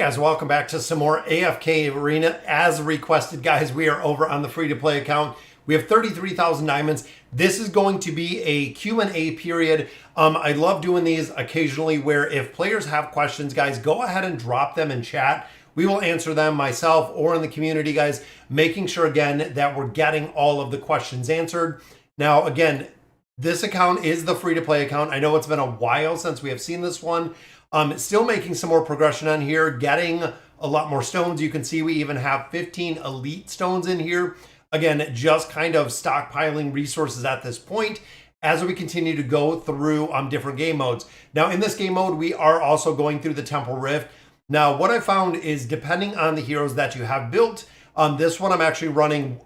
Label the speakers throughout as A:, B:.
A: guys, welcome back to some more AFK Arena. As requested, guys, we are over on the free-to-play account. We have 33,000 diamonds. This is going to be a Q&A period. I love doing these occasionally where if players have questions, guys, go ahead and drop them in chat. We will answer them myself or in the community, guys, making sure, again, that we're getting all of the questions answered. Now, again, this account is the free-to-play account. I know it's been a while since we have seen this one. Still making some more progression on here, getting a lot more stones. You can see we even have 15 elite stones in here. Again, just kind of stockpiling resources at this point as we continue to go through different game modes. Now, in this game mode, we are also going through the Temple Rift. Now, what I found is depending on the heroes that you have built, this one I'm actually running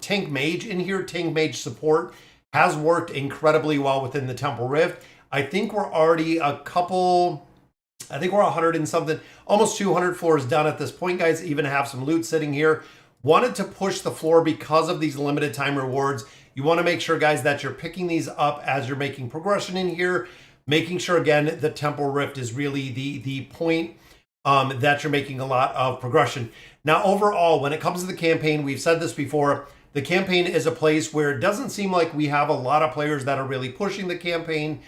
A: Tank Mage in here. Tank Mage support has worked incredibly well within the Temple Rift. I think we're already I think we're 100 and something, almost 200 floors done at this point, guys. Even have some loot sitting here. Wanted to push the floor because of these limited time rewards. You want to make sure, guys, that you're picking these up as you're making progression in here. Making sure, again, the Temple Rift is really the point that you're making a lot of progression. Now, overall, when it comes to the campaign, we've said this before, the campaign is a place where it doesn't seem like we have a lot of players that are really pushing the campaign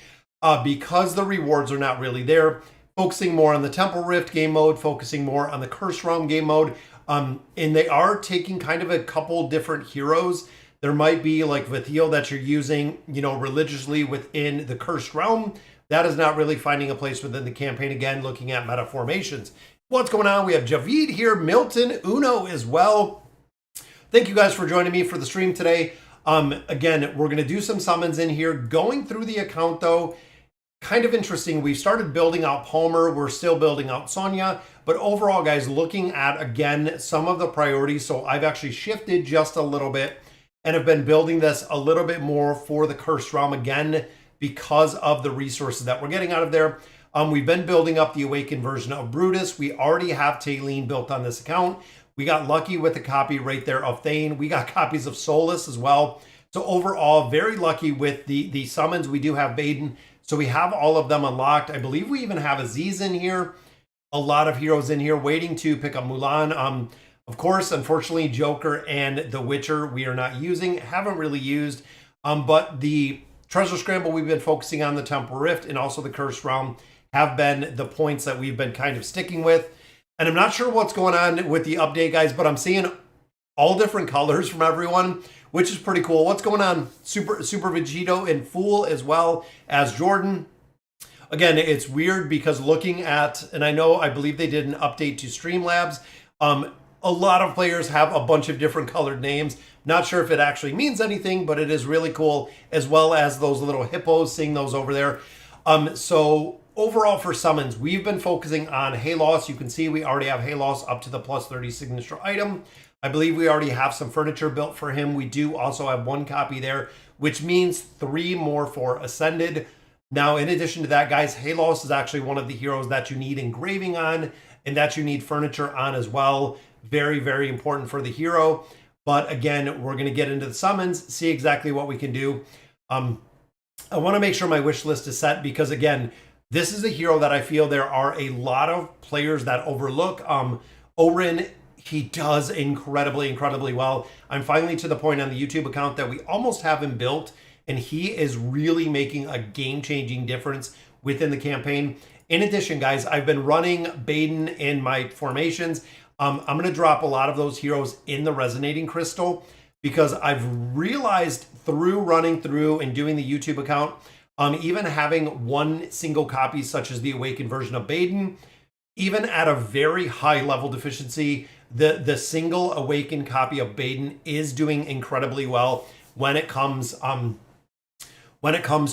A: because the rewards are not really there. Focusing more on the Temple Rift game mode, focusing more on the Cursed Realm game mode. And they are taking kind of a couple different heroes. There might be like Vithiel that you're using, religiously within the Cursed Realm. That is not really finding a place within the campaign. Again, looking at meta formations. What's going on? We have Javid here, Milton, Uno as well. Thank you guys for joining me for the stream today. Again, we're going to do some summons in here. Going through the account though, kind of interesting. We started building out Palmer. We're still building out Sonya. But overall, guys, looking at, again, some of the priorities. So I've actually shifted just a little bit and have been building this a little bit more for the Cursed Realm, again, because of the resources that we're getting out of there. We've been building up the Awakened version of Brutus. We already have Taylene built on this account. We got lucky with a copy right there of Thane. We got copies of Solas as well. So overall, very lucky with the summons. We do have Baden. So we have all of them unlocked. I believe we even have Aziz in here. A lot of heroes in here waiting to pick up Mulan. Of course, unfortunately, Joker and The Witcher we are not using. Haven't really used. But the Treasure Scramble we've been focusing on, the Temple Rift and also the Cursed Realm have been the points that we've been kind of sticking with. And I'm not sure what's going on with the update, guys, but I'm seeing all different colors from everyone, which is pretty cool. What's going on? Super Vegito and Fool as well as Jordan. Again, it's weird because looking at, and I believe they did an update to Streamlabs. A lot of players have a bunch of different colored names. Not sure if it actually means anything, but it is really cool, as well as those little hippos, seeing those over there. So overall for summons, we've been focusing on Halos. You can see we already have Halos up to the +30 signature item. I believe we already have some furniture built for him. We do also have one copy there, which means 3 more for Ascended. Now, in addition to that, guys, Halos is actually one of the heroes that you need engraving on and that you need furniture on as well. Very, very important for the hero. But again, we're going to get into the summons, see exactly what we can do. I want to make sure my wish list is set because, again, this is a hero that I feel there are a lot of players that overlook. Orin, he does incredibly well. I'm finally to the point on the YouTube account that we almost have him built, and he is really making a game-changing difference within the campaign. In addition, guys, I've been running Baden in my formations. I'm going to drop a lot of those heroes in the Resonating Crystal because I've realized through running through and doing the YouTube account, even having one single copy such as the Awakened version of Baden, even at a very high level deficiency, the single Awakened copy of Baden is doing incredibly well when it comes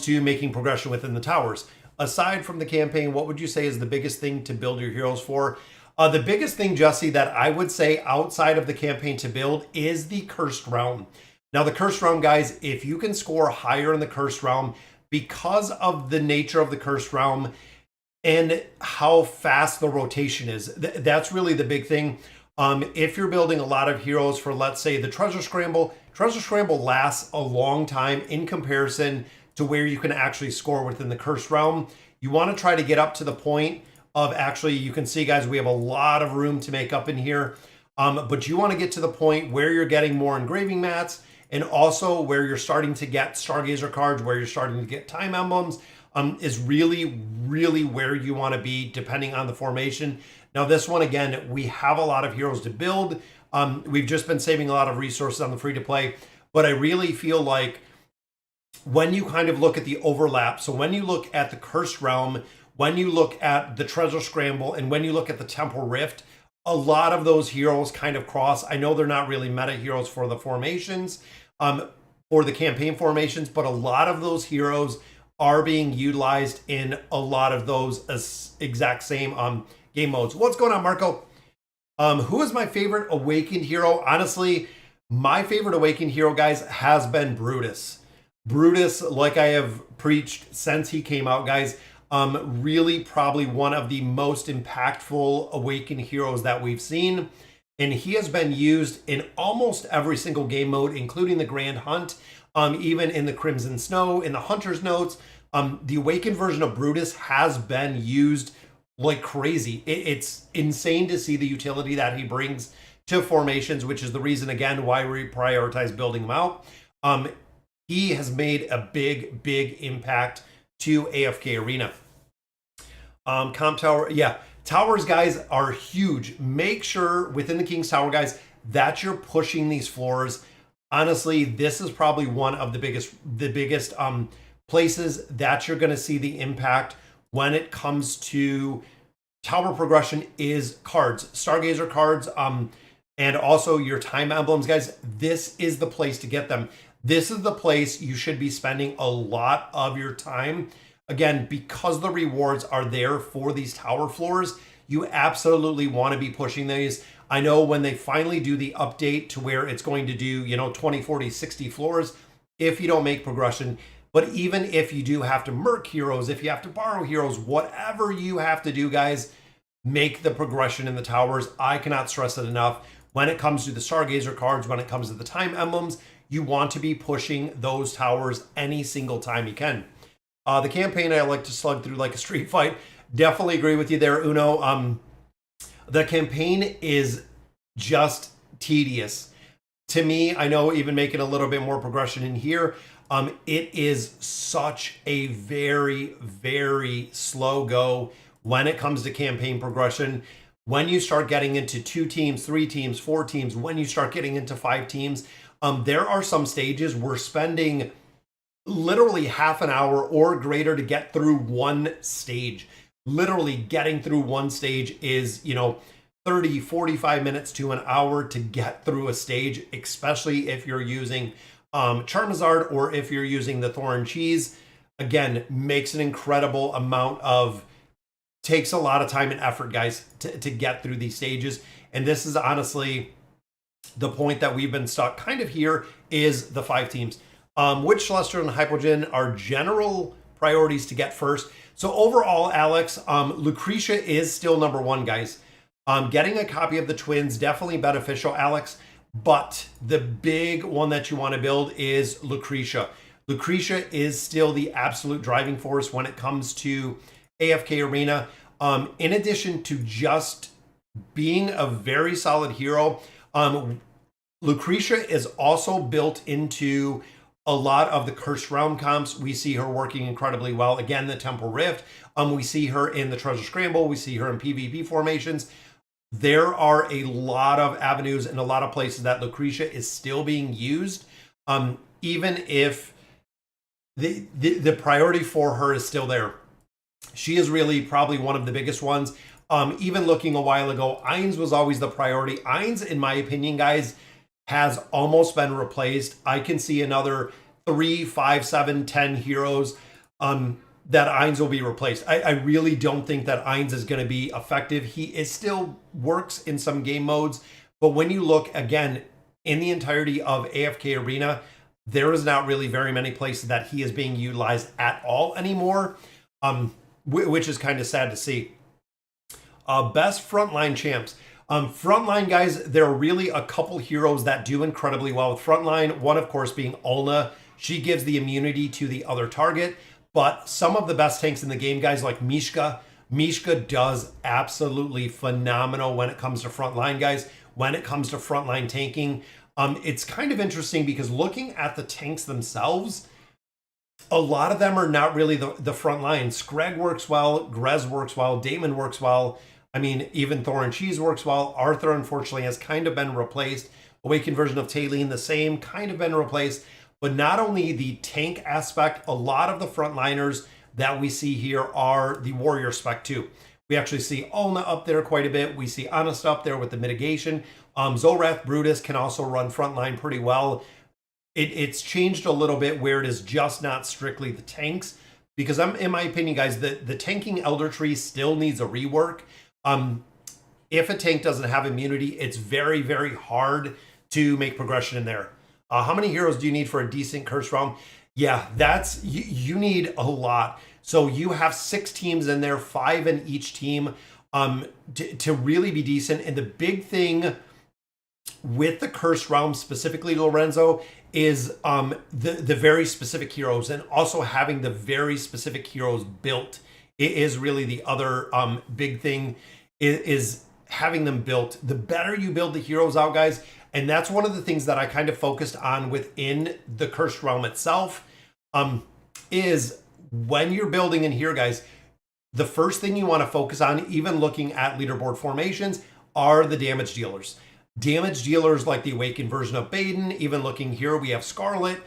A: to making progression within the towers. Aside from the campaign, what would you say is the biggest thing to build your heroes for? The biggest thing, Jesse, that I would say outside of the campaign to build is the Cursed Realm. Now, the Cursed Realm, guys, if you can score higher in the Cursed Realm because of the nature of the Cursed Realm and how fast the rotation is, that's really the big thing. If you're building a lot of heroes for, let's say, the Treasure Scramble lasts a long time in comparison to where you can actually score within the Cursed Realm. You want to try to get up to the point of actually, you can see guys, we have a lot of room to make up in here. But you want to get to the point where you're getting more engraving mats, and also where you're starting to get Stargazer cards, where you're starting to get time emblems, is really, really where you want to be depending on the formation. Now this one, again, we have a lot of heroes to build. We've just been saving a lot of resources on the free to play, but I really feel like when you kind of look at the overlap, so when you look at the Cursed Realm, when you look at the Treasure Scramble, and when you look at the Temple Rift, a lot of those heroes kind of cross. I know they're not really meta heroes for the formations, or the campaign formations, but a lot of those heroes are being utilized in a lot of those exact same game modes. What's going on, Marco? Who is my favorite Awakened hero? Honestly, my favorite Awakened hero, guys, has been Brutus. Brutus, like I have preached since he came out, guys, really probably one of the most impactful Awakened heroes that we've seen. And he has been used in almost every single game mode, including the Grand Hunt, even in the Crimson Snow, in the Hunter's Notes. The Awakened version of Brutus has been used like crazy. It's insane to see the utility that he brings to formations, which is the reason, again, why we prioritize building him out. He has made a big, big impact to AFK Arena. Comp Tower, yeah. Towers, guys, are huge. Make sure within the King's Tower, guys, that you're pushing these floors. Honestly, this is probably one of the biggest places that you're going to see the impact when it comes to tower progression is cards, Stargazer cards, and also your time emblems, guys. This is the place to get them. This is the place you should be spending a lot of your time. Again, because the rewards are there for these tower floors, you absolutely want to be pushing these. I know when they finally do the update to where it's going to do, 20, 40, 60 floors, if you don't make progression, but even if you do have to merc heroes, if you have to borrow heroes, whatever you have to do, guys, make the progression in the towers. I cannot stress it enough. When it comes to the Stargazer cards, when it comes to the time emblems, you want to be pushing those towers any single time you can. The campaign, I like to slug through like a street fight. Definitely agree with you there, Uno. The campaign is just tedious. To me, I know even making a little bit more progression in here, it is such a very, very slow go when it comes to campaign progression. When you start getting into 2 teams, 3 teams, 4 teams, when you start getting into 5 teams, there are some stages we're spending literally half an hour or greater to get through one stage. Literally getting through one stage is, 30, 45 minutes to an hour to get through a stage, especially if you're using Charizard or if you're using the Thorin Cheese. Again, makes an incredible amount of, takes a lot of time and effort, guys, to get through these stages. And this is honestly the point that we've been stuck kind of here is the 5 teams. Which Celestial and Hypogean are general priorities to get first. So overall, Alex, Lucretia is still number 1, guys. Getting a copy of the twins, definitely beneficial, Alex. But the big one that you want to build is Lucretia. Lucretia is still the absolute driving force when it comes to AFK Arena. In addition to just being a very solid hero, Lucretia is also built into a lot of the Cursed Realm comps. We see her working incredibly well. Again, the Temple Rift. We see her in the Treasure Scramble. We see her in PvP formations. There are a lot of avenues and a lot of places that Lucretia is still being used, even if the priority for her is still there. She is really probably one of the biggest ones. Even looking a while ago, Ainz was always the priority. Ainz, in my opinion, guys, has almost been replaced. I can see another 3, 5, 7, 10 heroes that Ainz will be replaced. I really don't think that Ainz is going to be effective. He still works in some game modes, but when you look, again, in the entirety of AFK Arena, there is not really very many places that he is being utilized at all anymore, which is kind of sad to see. Best frontline champs. Frontline, guys, there are really a couple heroes that do incredibly well with frontline. One, of course, being Ulna. She gives the immunity to the other target. But some of the best tanks in the game, guys, like Mishka, Mishka does absolutely phenomenal when it comes to frontline, guys. When it comes to frontline tanking, it's kind of interesting because looking at the tanks themselves, a lot of them are not really the front line. Screg works well, Grez works well, Damon works well. I mean, even Thorin Cheese works well. Arthur, unfortunately, has kind of been replaced. Awakened version of Taylene, the same, kind of been replaced. But not only the tank aspect, a lot of the frontliners that we see here are the warrior spec too. We actually see Ulna up there quite a bit. We see Honest up there with the mitigation. Zorath Brutus can also run frontline pretty well. It's changed a little bit where it is just not strictly the tanks, because in my opinion, guys, the tanking Elder Tree still needs a rework. If a tank doesn't have immunity, it's very, very hard to make progression in there. How many heroes do you need for a decent curse realm? Yeah, that's you need a lot. So you have 6 teams in there, 5 in each team, to really be decent. And the big thing with the cursed realm, specifically Lorenzo, is the very specific heroes, and also having the very specific heroes built. It is really the other big thing is having them built. The better you build the heroes out, guys, and that's one of the things that I kind of focused on within the cursed realm itself, is when you're building in here, guys, the first thing you want to focus on, even looking at leaderboard formations, are the damage dealers. Damage dealers like the Awakened version of Baden. Even looking here, we have Scarlet.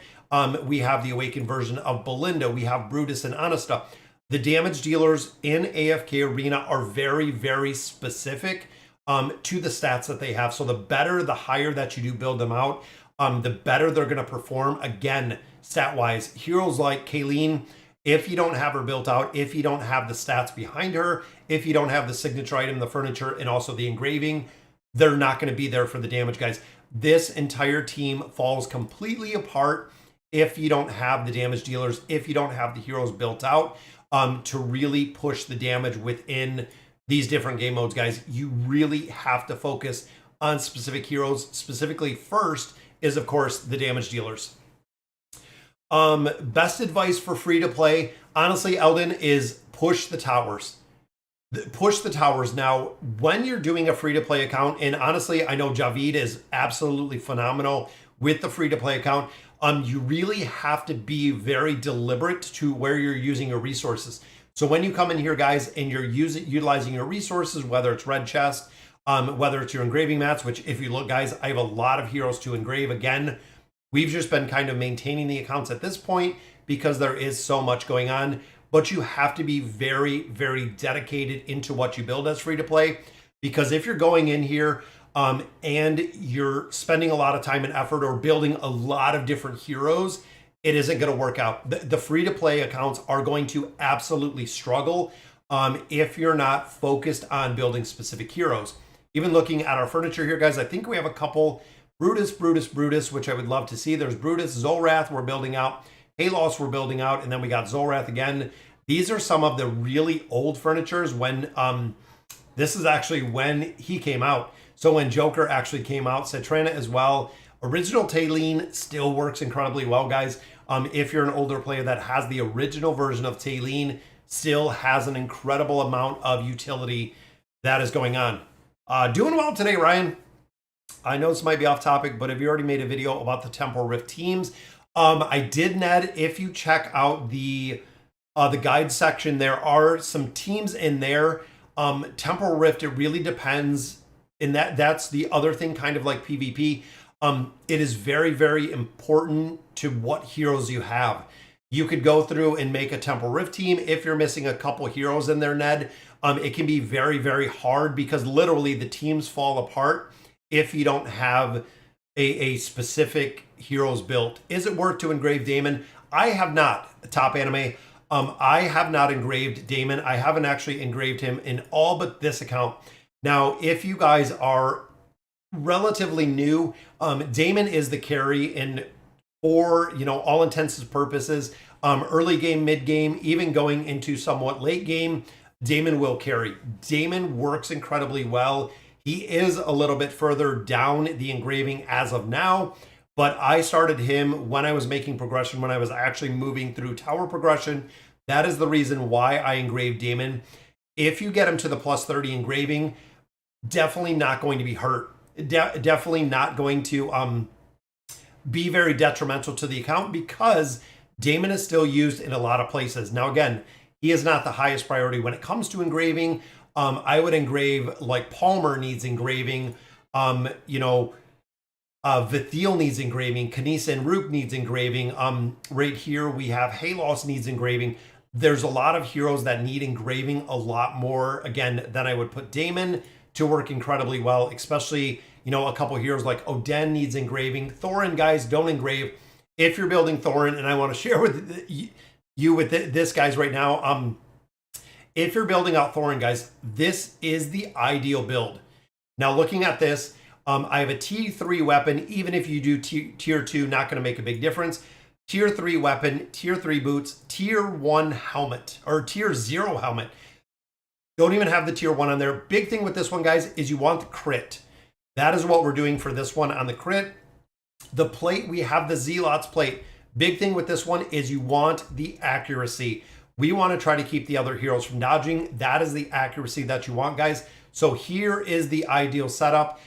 A: We have the Awakened version of Belinda. We have Brutus and Honesta. The damage dealers in AFK Arena are very, very specific to the stats that they have. So the better, the higher that you do build them out, the better they're going to perform. Again, stat-wise, heroes like Kayleen, if you don't have her built out, if you don't have the stats behind her, if you don't have the signature item, the furniture, and also the engraving, they're not going to be there for the damage, guys. This entire team falls completely apart if you don't have the damage dealers, if you don't have the heroes built out to really push the damage within these different game modes, guys. You really have to focus on specific heroes. Specifically, first is, of course, the damage dealers. Best advice for free to play, honestly, Eldon, is push the towers. Push the towers. Now, when you're doing a free-to-play account, and honestly, I know Javid is absolutely phenomenal with the free-to-play account, you really have to be very deliberate to where you're using your resources. So when you come in here, guys, and you're utilizing your resources, whether it's red chest, whether it's your engraving mats, which if you look, guys, I have a lot of heroes to engrave. Again, we've just been kind of maintaining the accounts at this point because there is so much going on. But you have to be very, very dedicated into what you build as free to play, because if you're going in here and you're spending a lot of time and effort or building a lot of different heroes, it isn't going to work out. The free to play accounts are going to absolutely struggle if you're not focused on building specific heroes. Even looking at our furniture here, guys, I think we have a couple Brutus, which I would love to see. There's Brutus, Zorath we're building out. Halos we're building out, and then we got Zorath again. These are some of the really old furnitures when this is actually when he came out. So when Joker actually came out, Citrana as well. Original Taylene still works incredibly well, guys. If you're an older player that has the original version of Taylene, still has an incredible amount of utility that is going on. Doing well today, Ryan. I know this might be off topic, but have you already made a video about the Temporal Rift teams? I did, Ned. If you check out the guide section, there are some teams in there. Temporal Rift, it really depends. And that's the other thing, kind of like PvP. It is very, very important to what heroes you have. You could go through and make a Temporal Rift team. If you're missing a couple heroes in there, Ned, it can be very, very hard because literally the teams fall apart if you don't have a specific heroes built. Is it worth to engrave Damon? I have not, Top Anime. I have not engraved Damon. I haven't actually engraved him in all but this account. Now, if you guys are relatively new, Damon is the carry in for, all intents and purposes, early game, mid game, even going into somewhat late game, Damon will carry. Damon works incredibly well. He is a little bit further down the engraving as of now, but I started him when I was making progression, when I was actually moving through tower progression. That is the reason why I engraved Damon. if you get him to the plus 30 engraving, definitely not going to be hurt. Definitely not going to be very detrimental to the account because Damon is still used in a lot of places. Now, again, he is not the highest priority when it comes to engraving. I would engrave, like Palmer needs engraving. Vithiel needs engraving. Kanisa and Rook needs engraving. Right here we have Halos needs engraving. There's a lot of heroes that need engraving a lot more, again, than I would put Damon to work incredibly well, especially, a couple heroes like Oden needs engraving. Thorin, guys, don't engrave. If you're building Thorin, and I want to share with you with this, guys, right now, if you're building out Thorin, guys, this is the ideal build. Now, looking at this, I have a T3 weapon. Even if you do tier 2, not going to make a big difference. Tier 3 weapon, tier 3 boots, tier 1 helmet, or tier 0 helmet. Don't even have the tier 1 on there. Big thing with this one, guys, is you want the crit. That is what we're doing for this one on the crit. The plate, we have the Zealot's plate. Big thing with this one is you want the accuracy. We want to try to keep the other heroes from dodging. That is the accuracy that you want, guys. So here is the ideal setup.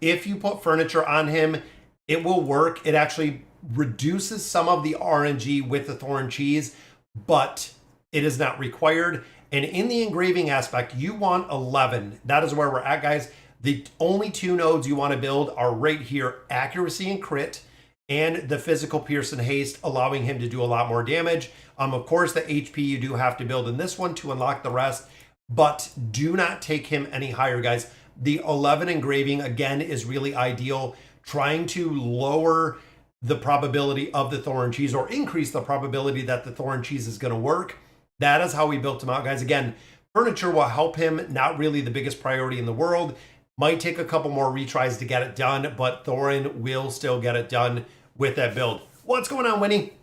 A: If you put furniture on him, it will work. It actually reduces some of the RNG with the Thorin cheese, but it is not required. And in the engraving aspect, you want 11. That is where we're at, guys. The only 2 nodes you want to build are right here, accuracy and crit, and the physical pierce and haste, allowing him to do a lot more damage. Of course, the HP you do have to build in this one to unlock the rest, but do not take him any higher, guys. The 11 engraving, again, is really ideal. Trying to lower the probability of the Thorin cheese or increase the probability that the Thorin cheese is going to work. That is how we built him out, guys. Again, furniture will help him. Not really the biggest priority in the world. Might take a couple more retries to get it done, but Thorin will still get it done with that build. What's going on, Winnie?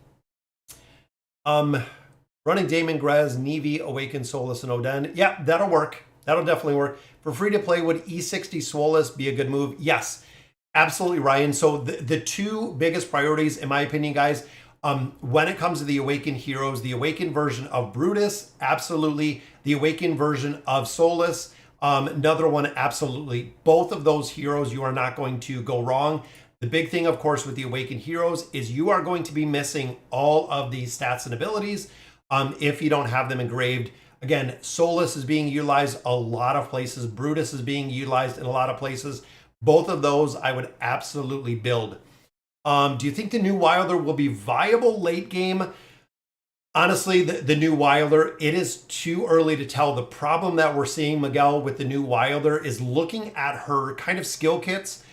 A: Running Damon, Grez, Nevi, Awaken, Solas, and Oden. Yeah, that'll work. That'll definitely work. For free to play, would E60 Solas be a good move? Yes, absolutely, Ryan. So the 2 biggest priorities, in my opinion, guys, when it comes to the Awakened heroes, the Awakened version of Brutus, absolutely. The Awakened version of Solas, another one, absolutely. Both of those heroes, you are not going to go wrong. The big thing, of course, with the Awakened heroes is you are going to be missing all of these stats and abilities if you don't have them engraved. Again, Solas is being utilized a lot of places. Brutus is being utilized in a lot of places. Both of those I would absolutely build. Do you think the new Wilder will be viable late game? Honestly, the new Wilder, it is too early to tell. The problem that we're seeing, Miguel, with the new Wilder is looking at her kind of skill kits.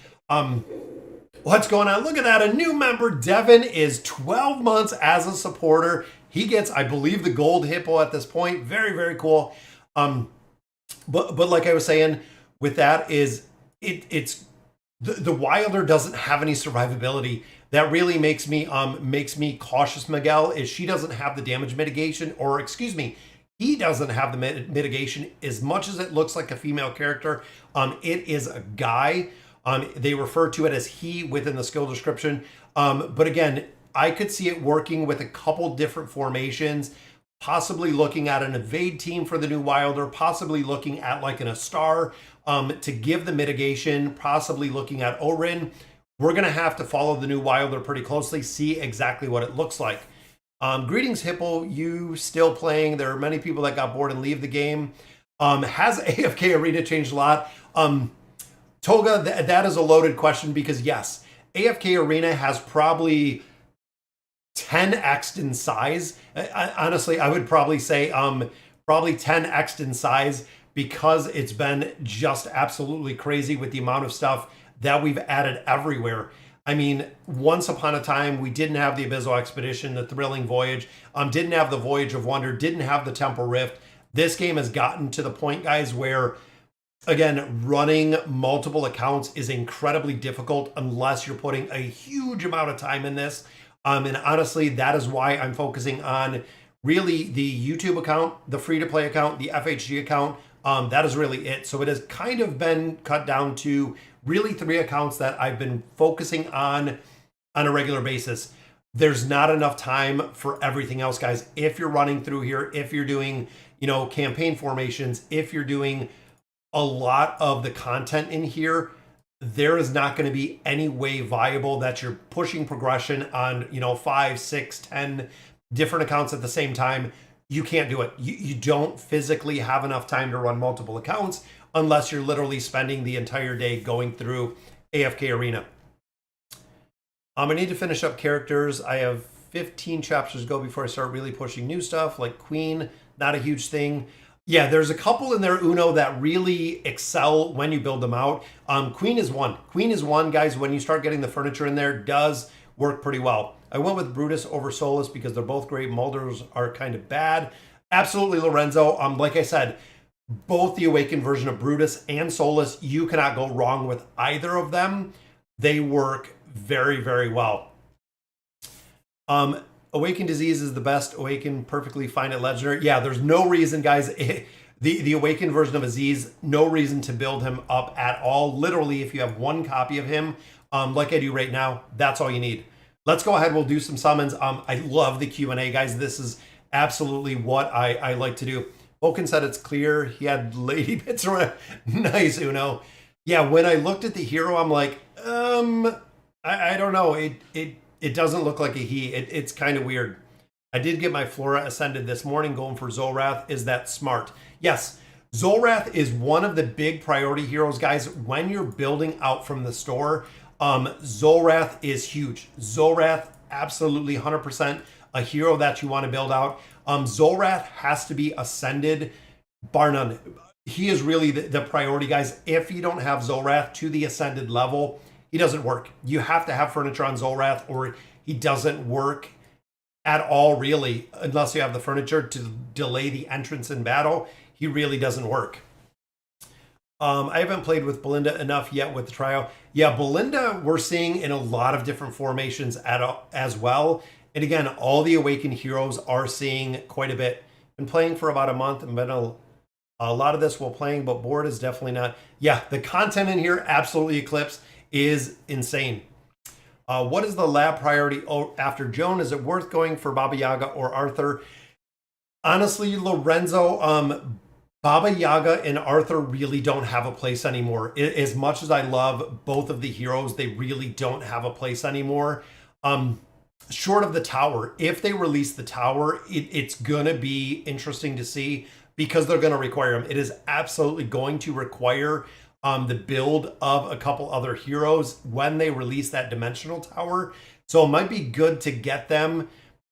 A: What's going on? Look at that. A new member, Devin, is 12 months as a supporter. He gets, I believe, the gold hippo at this point. Very, very cool. But like I was saying, with that is it's the Wilder doesn't have any survivability. That really makes me cautious, Miguel, is she doesn't have the damage mitigation, or excuse me, he doesn't have the mitigation. As much as it looks like a female character, it is a guy. They refer to it as he within the skill description. But again, I could see it working with a couple different formations, possibly looking at an evade team for the new Wilder, possibly looking at like an Astar to give the mitigation, possibly looking at Orin. We're going to have to follow the new Wilder pretty closely, see exactly what it looks like. Greetings, Hippo. You still playing? There are many people that got bored and leave the game. Has AFK Arena changed a lot? Toga, that is a loaded question because yes, AFK Arena has probably 10x'd in size. Honestly, I would probably say probably 10x'd in size because it's been just absolutely crazy with the amount of stuff that we've added everywhere. I mean, once upon a time, we didn't have the Abyssal Expedition, the Thrilling Voyage, didn't have the Voyage of Wonder, didn't have the Temple Rift. This game has gotten to the point, guys, where, again, running multiple accounts is incredibly difficult unless you're putting a huge amount of time in this. And honestly, that is why I'm focusing on really the YouTube account, the free-to-play account, the FHG account. That is really it. So it has kind of been cut down to really 3 accounts that I've been focusing on a regular basis. There's not enough time for everything else, guys. If you're running through here, if you're doing, campaign formations, if you're doing a lot of the content in here, there is not going to be any way viable that you're pushing progression on, 5, 6, 10 different accounts at the same time. You can't do it. You don't physically have enough time to run multiple accounts unless you're literally spending the entire day going through AFK Arena. I need to finish up characters. I have 15 chapters to go before I start really pushing new stuff, like Queen, not a huge thing. Yeah, there's a couple in there, Uno, that really excel when you build them out. Queen is one. Queen is one, guys, when you start getting the furniture in there, does work pretty well. I went with Brutus over Solas because they're both great. Mulders are kind of bad. Absolutely, Lorenzo. Like I said, both the Awakened version of Brutus and Solas, you cannot go wrong with either of them. They work very, very well. Awakened Disease is the best. Awakened perfectly fine at Legendary. Yeah, there's no reason, guys. The Awakened version of Aziz, no reason to build him up at all. Literally, if you have one copy of him, like I do right now, that's all you need. Let's go ahead. We'll do some summons. I love the Q&A, guys. This is absolutely what I like to do. Vulcan said it's clear. He had lady bits around. Nice, Uno. Yeah, when I looked at the hero, I'm like, I don't know. It doesn't look like a he. It's kind of weird. I did get my Flora Ascended this morning going for Zolrath. Is that smart? Yes. Zolrath is one of the big priority heroes, guys. When you're building out from the store, Zolrath is huge. Zolrath, absolutely 100% a hero that you want to build out. Zolrath has to be Ascended, bar none. He is really the priority, guys. If you don't have Zolrath to the Ascended level, he doesn't work. You have to have furniture on Zolrath or he doesn't work at all, really, unless you have the furniture to delay the entrance in battle. He really doesn't work. I haven't played with Belinda enough yet with the trial. Yeah, Belinda we're seeing in a lot of different formations as well. And again, all the Awakened heroes are seeing quite a bit. Been playing for about a month and been a lot of this while playing, but bored is definitely not. Yeah, the content in here, absolutely Eclipse, is insane. What is the lab priority after Joan? Is it worth going for Baba Yaga or Arthur? Honestly, Lorenzo, Baba Yaga and Arthur really don't have a place anymore. As much as I love both of the heroes, they really don't have a place anymore. Short of the tower, if they release the tower, it's gonna be interesting to see because they're gonna require them. It is absolutely going to require the build of a couple other heroes when they release that dimensional tower. So it might be good to get them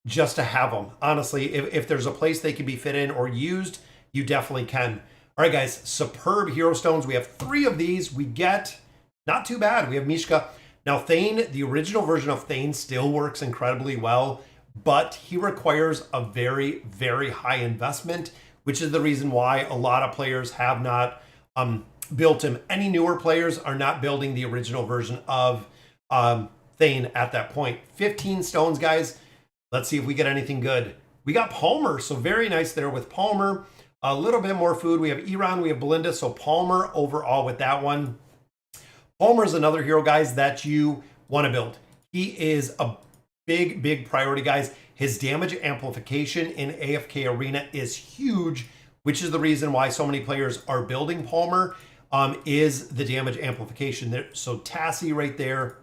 A: just to have them. Honestly, if there's a place they can be fit in or used, you definitely can. All right, guys, superb hero stones. We have 3 of these. We get, not too bad. We have Mishka. Now, Thane, the original version of Thane still works incredibly well, but he requires a very, very high investment, which is the reason why a lot of players have not built him. Any newer players are not building the original version of Thane at that point. 15 stones, guys. Let's see if we get anything good. We got Palmer, so very nice there with Palmer. A little bit more food. We have Iran, we have Belinda, so Palmer overall with that one. Palmer is another hero, guys, that you want to build. He is a big, big priority, guys. His damage amplification in AFK Arena is huge, which is the reason why so many players are building Palmer, is the damage amplification there. So Tassie right there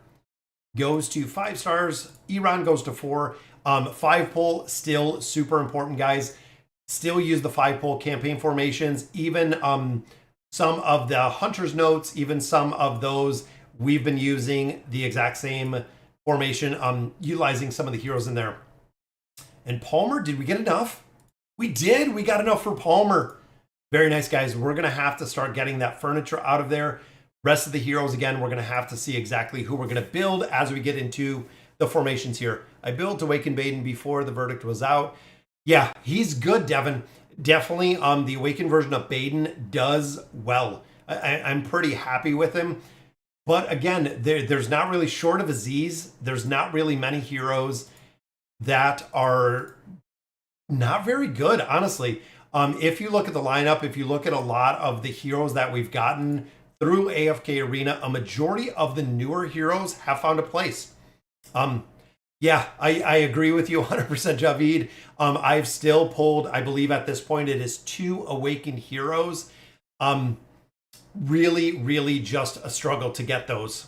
A: goes to 5 stars. Iran goes to 4. 5-pole, still super important, guys. Still use the 5-pole campaign formations. Even some of the Hunter's Notes, even some of those, we've been using the exact same formation, utilizing some of the heroes in there. And Palmer, did we get enough? We did. We got enough for Palmer. Very nice, guys. We're going to have to start getting that furniture out of there. Rest of the heroes, again, we're going to have to see exactly who we're going to build as we get into the formations here. I built Awakened Baden before the verdict was out. Yeah, he's good, Devin. Definitely, the Awakened version of Baden does well. I'm pretty happy with him. But again, there's not really, short of Aziz, there's not really many heroes that are not very good, honestly. If you look at the lineup, if you look at a lot of the heroes that we've gotten through AFK Arena, a majority of the newer heroes have found a place. Yeah, I agree with you 100%, Javid. I've still pulled, I believe at this point, it is 2 Awakened Heroes. Really, really just a struggle to get those.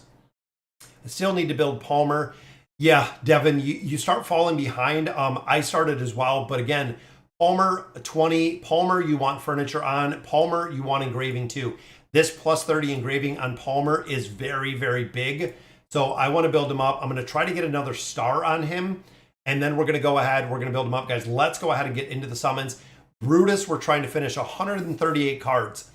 A: I still need to build Palmer. Yeah, Devin, you start falling behind. I started as well, but again, Palmer 20, Palmer you want furniture on, Palmer you want engraving too. This plus 30 engraving on Palmer is very, very big. So I want to build him up. I'm going to try to get another star on him. And then we're going to go ahead. We're going to build him up, guys. Let's go ahead and get into the summons. Brutus, we're trying to finish 138 cards.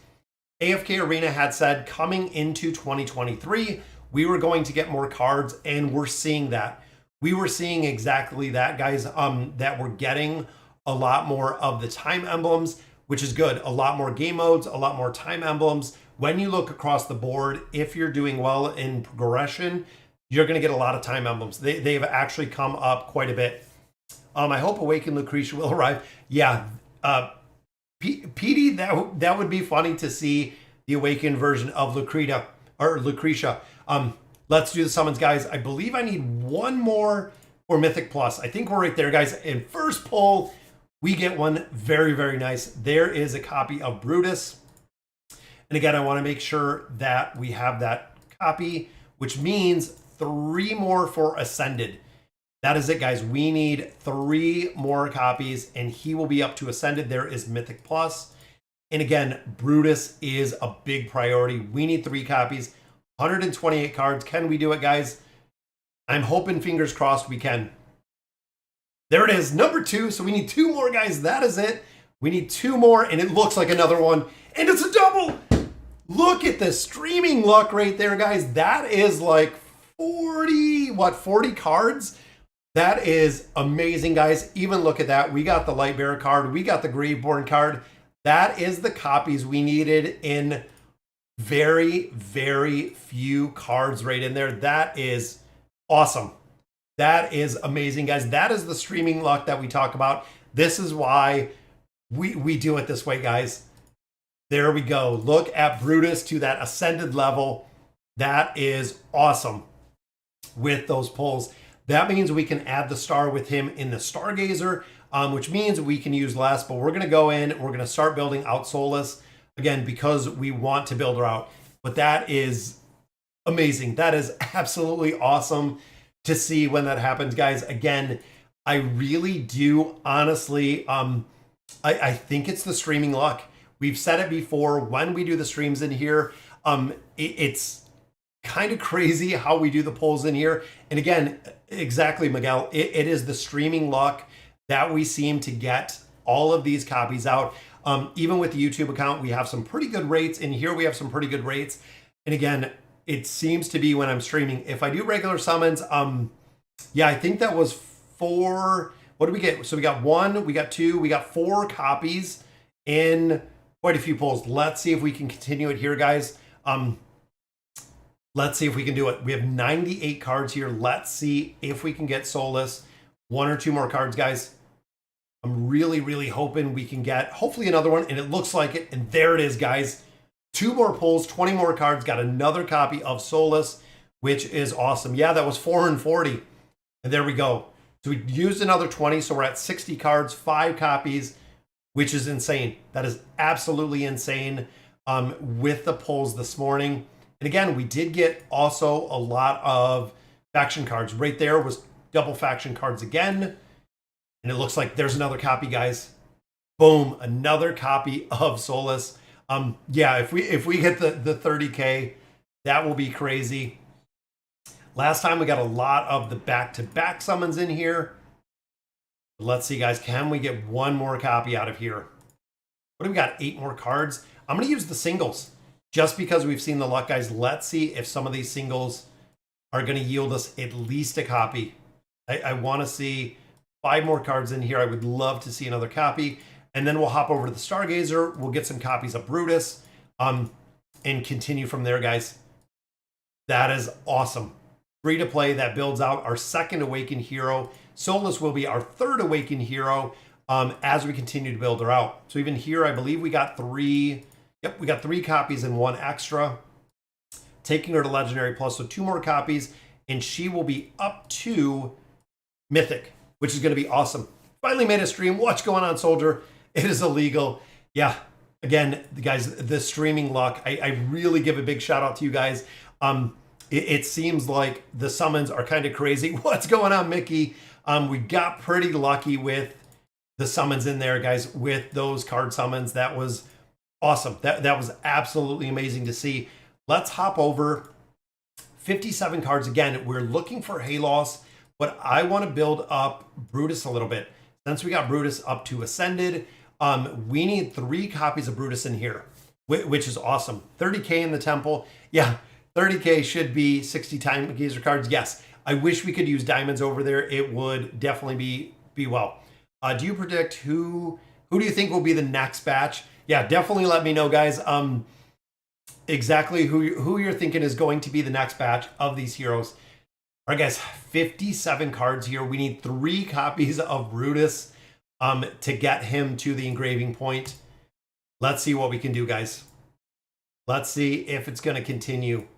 A: AFK Arena had said coming into 2023, we were going to get more cards, and we're seeing that. We were seeing exactly that, guys, that we're getting a lot more of the time emblems, which is good. A lot more game modes, a lot more time emblems. When you look across the board, if you're doing well in progression, you're going to get a lot of time emblems. They've actually come up quite a bit. I hope Awakened Lucretia will arrive. Yeah, PD, that would be funny to see the Awakened version of Lucretia. Let's do the summons, guys. I believe I need one more for Mythic Plus. I think we're right there, guys. In first pull, we get one very, very nice. There is a copy of Brutus. And again, I want to make sure that we have that copy, which means 3 more for Ascended. That is it, guys. We need 3 more copies, and he will be up to Ascended. There is Mythic Plus. And again, Brutus is a big priority. We need 3 copies, 128 cards. Can we do it, guys? I'm hoping, fingers crossed, we can. There it is, number 2. So we need 2 more, guys. That is it. We need 2 more, and it looks like another one. And it's a double. Look at the streaming luck right there, guys. That is like 40 cards? That is amazing, guys. Even look at that. We got the Lightbearer card. We got the Graveborn card. That is the copies we needed in very, very few cards right in there. That is awesome. That is amazing, guys. That is the streaming luck that we talk about. This is why we do it this way, guys. There we go. Look at Brutus to that Ascended level. That is awesome with those pulls. That means we can add the star with him in the Stargazer, which means we can use less, but we're going to go in, we're going to start building out Solas, again, because we want to build her out. But that is amazing. That is absolutely awesome to see when that happens, guys. Again, I really do, honestly, I think it's the streaming luck. We've said it before when we do the streams in here. It's kind of crazy how we do the polls in here. And again, exactly, Miguel, it is the streaming luck that we seem to get all of these copies out. Even with the YouTube account, we have some pretty good rates. In here, we have some pretty good rates. And again, it seems to be when I'm streaming. If I do regular summons, yeah, I think that was 4. What did we get? So we got 1, we got 2, we got 4 copies in quite a few polls. Let's see if we can continue it here, guys. Let's see if we can do it. We have 98 cards here. Let's see if we can get Solas. 1 or 2 more cards, guys. I'm really, really hoping we can get hopefully another one, and it looks like it. And there it is, guys. 2 more pulls, 20 more cards. Got another copy of Solas, which is awesome. Yeah, that was 440. And there we go. So we used another 20, so we're at 60 cards, 5 copies, which is insane. That is absolutely insane with the pulls this morning. And again, we did get also a lot of faction cards. Right there was double faction cards again. And it looks like there's another copy, guys. Boom, another copy of Solas. Yeah, if we hit the 30K, that will be crazy. Last time we got a lot of the back-to-back summons in here. Let's see, guys. Can we get 1 more copy out of here? What do we got? 8 more cards. I'm going to use the singles just because we've seen the luck, guys. Let's see if some of these singles are going to yield us at least a copy. I want to see 5 more cards in here. I would love to see another copy. And then we'll hop over to the Stargazer. We'll get some copies of Brutus and continue from there, guys. That is awesome. Free to play. That builds out our 2nd Awakened Hero. Solas will be our 3rd Awakened Hero as we continue to build her out. So even here, I believe we got 3. Yep, we got 3 copies and 1 extra. Taking her to Legendary Plus, so 2 more copies. And she will be up to Mythic, which is going to be awesome. Finally made a stream. What's going on, soldier? It is illegal. Yeah, again, guys, the streaming luck, I really give a big shout out to you guys. It seems like the summons are kind of crazy. What's going on, Mickey? We got pretty lucky with the summons in there, guys, with those card summons. That was awesome. That was absolutely amazing to see. Let's hop over 57 cards. Again, we're looking for Halos, but I want to build up Brutus a little bit. Since we got Brutus up to Ascended, we need 3 copies of Brutus in here, which is awesome. 30K in the temple. Yeah, 30K should be 60 time gazer cards. Yes, I wish we could use diamonds over there. It would definitely be well. Do you predict who do you think will be the next batch? Yeah, definitely let me know, guys. Exactly who you're thinking is going to be the next batch of these heroes. All right, guys, 57 cards here. We need 3 copies of Brutus to get him to the engraving point. Let's see what we can do, guys. Let's see if it's going to continue.